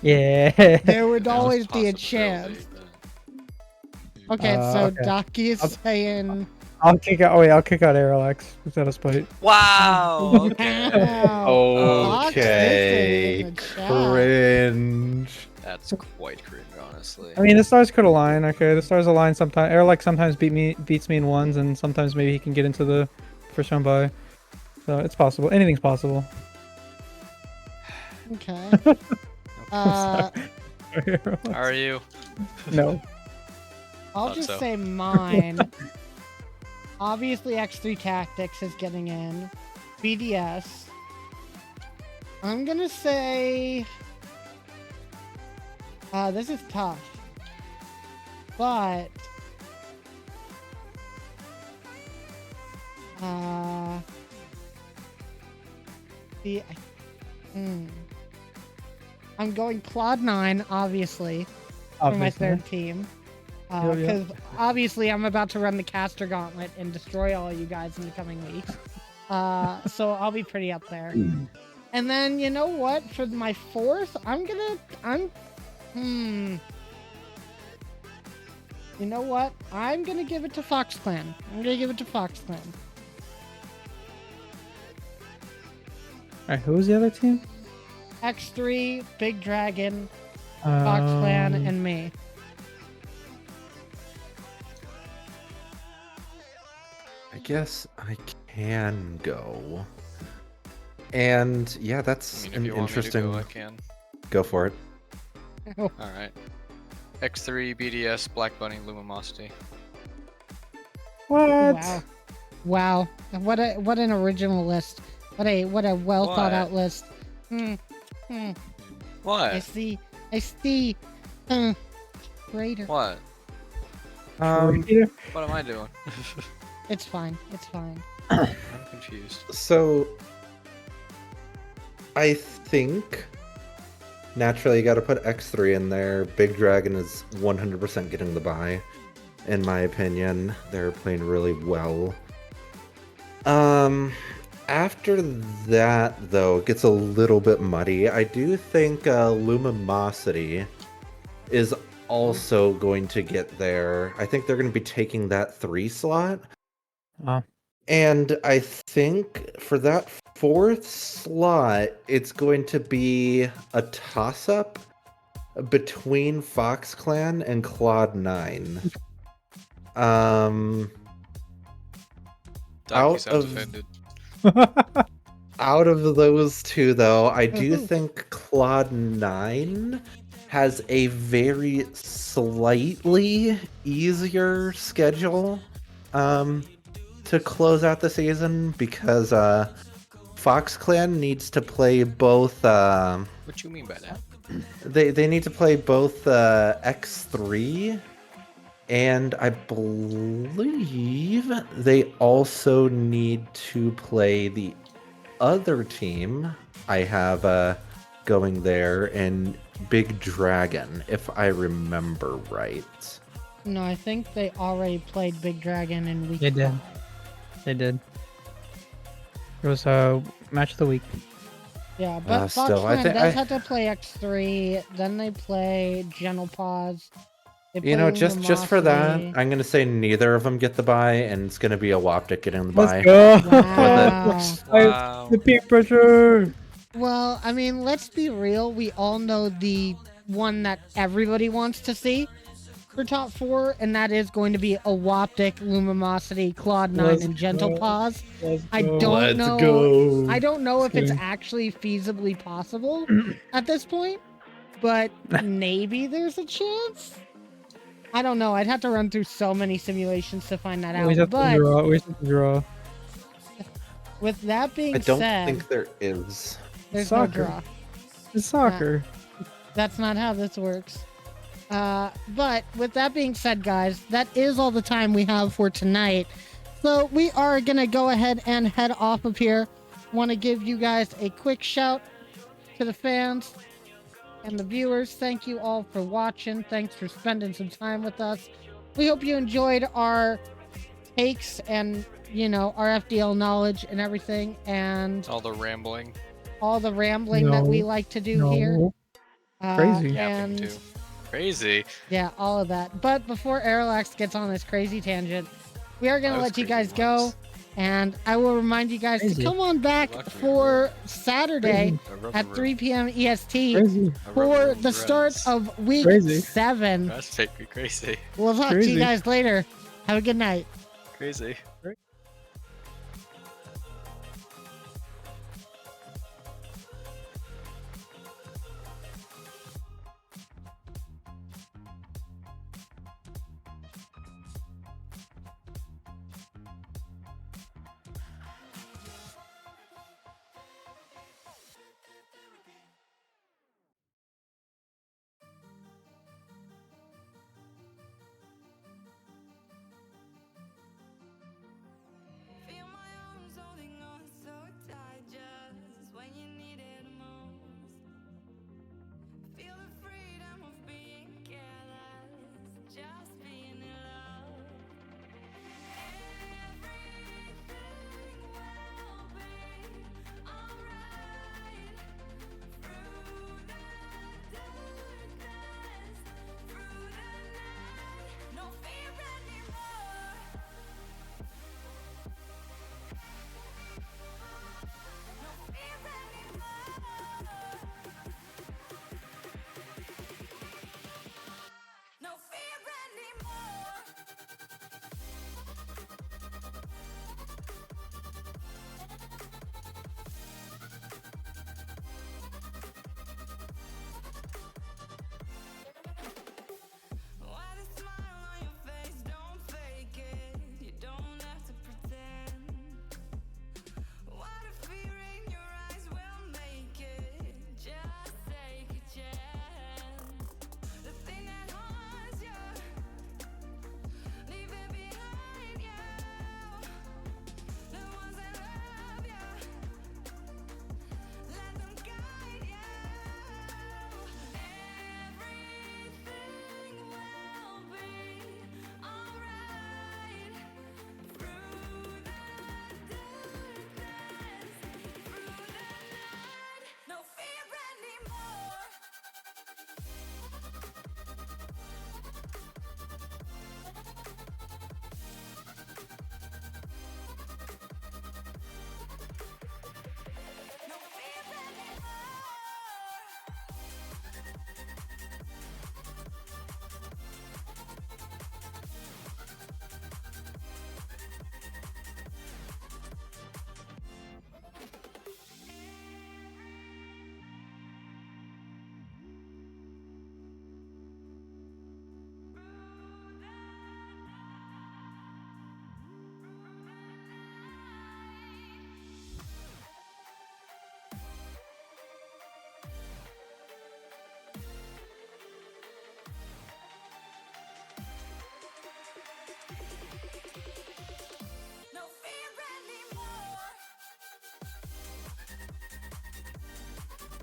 Yeah. there would Yeah, always that's a be a possibility, chance. but- Okay, so okay. Docky is I'll- saying... I'll kick out. Oh wait, I'll kick out Aerolex. Is that a spite? Wow. Okay. Wow. Okay. in the chat. Cringe. That's quite cringe, honestly. I mean, the stars could align. Okay, the stars align sometimes. Aerolex sometimes beats me in ones, and sometimes maybe he can get into the first round bye. So it's possible. Anything's possible. Okay. Aerolex. Are you? No. I'll Thought just so. say mine. Obviously, X3 Tactics is getting in. BDS. I'm gonna say... this is tough. But... See, I'm going Cloud9, obviously, for my Obviously. third team. Yeah. Because obviously I'm about to run the caster gauntlet and destroy all you guys in the coming weeks. So I'll be pretty up there. And then, you know what? For my fourth, you know what? I'm gonna give it to Fox Clan. Alright, who was the other team? X3, Big Dragon, Fox Clan, and me. I guess I can go. And yeah, that's I mean, if an you want interesting. me to go, I can. Go for it. All right. X3, BDS, Black Bunny, Lumimosity. What? Wow. What an original list. What a well thought out list. What? I see. Traitor. What? Traitor? What am I doing? It's fine. I'm confused. So I think naturally you got to put X3 in there. Big Dragon is 100% getting the bye, in my opinion. They're playing really well. After that, though, it gets a little bit muddy. I do think Lumimosity is also going to get there. I think they're going to be taking that 3 slot. Oh. And I think for that 4th slot, it's going to be a toss-up between Fox Clan and Cloud9. Donkey Out sounds of- offended. Out of those two, though, I do think Cloud9 has a very slightly easier schedule. to close out the season because Fox Clan needs to play both. What you mean by that? They need to play both X3, and I believe they also need to play the other team I have going there in Big Dragon, if I remember right. No, I think they already played Big Dragon in week They did. 5. They did. It was a match of the week. Yeah, but Still, I Foxland think does have to play X3, then they play Gentle Pause. They You know, play just for that, Lumosity. I'm gonna say neither of them get the bye, and it's gonna be a Waptic getting the bye. Let's go. Wow. Wow. The peak pressure. Well, I mean, let's be real. We all know the one that everybody wants to see for top 4, and that is going to be a Waptic, Lumosity, Claude 9, Let's and Gentle go. Pause. Let's I go. don't Let's know. go. I don't know if it's Same. actually feasibly possible at this point, but maybe there's a chance. I don't know. I'd have to run through so many simulations to find that We out. have to But draw. We have to draw. with that being I don't said, think there is. there's Soccer. no draw. It's soccer. That's not how this works. But with that being said, guys, that is all the time we have for tonight. So we are going to go ahead and head off of here. Want to give you guys a quick shout to the fans and the viewers. Thank you all for watching. Thanks for spending some time with us. We hope you enjoyed our takes and, you know, our FDL knowledge and everything, and All the rambling. all the rambling that No. we like to do here. No. Crazy. Yapping And too. Crazy. yeah, all of that. But before Aerolax gets on this crazy tangent, we are going I to was let you crazy guys go. once. And I will remind you guys to Crazy. come on back Lucky for Saturday A rubber at room. 3 p.m. EST Crazy. A rubber for room the start runs. of week Crazy. 7. That's make me crazy. We'll talk to Crazy. you guys later. Have a good night. Crazy.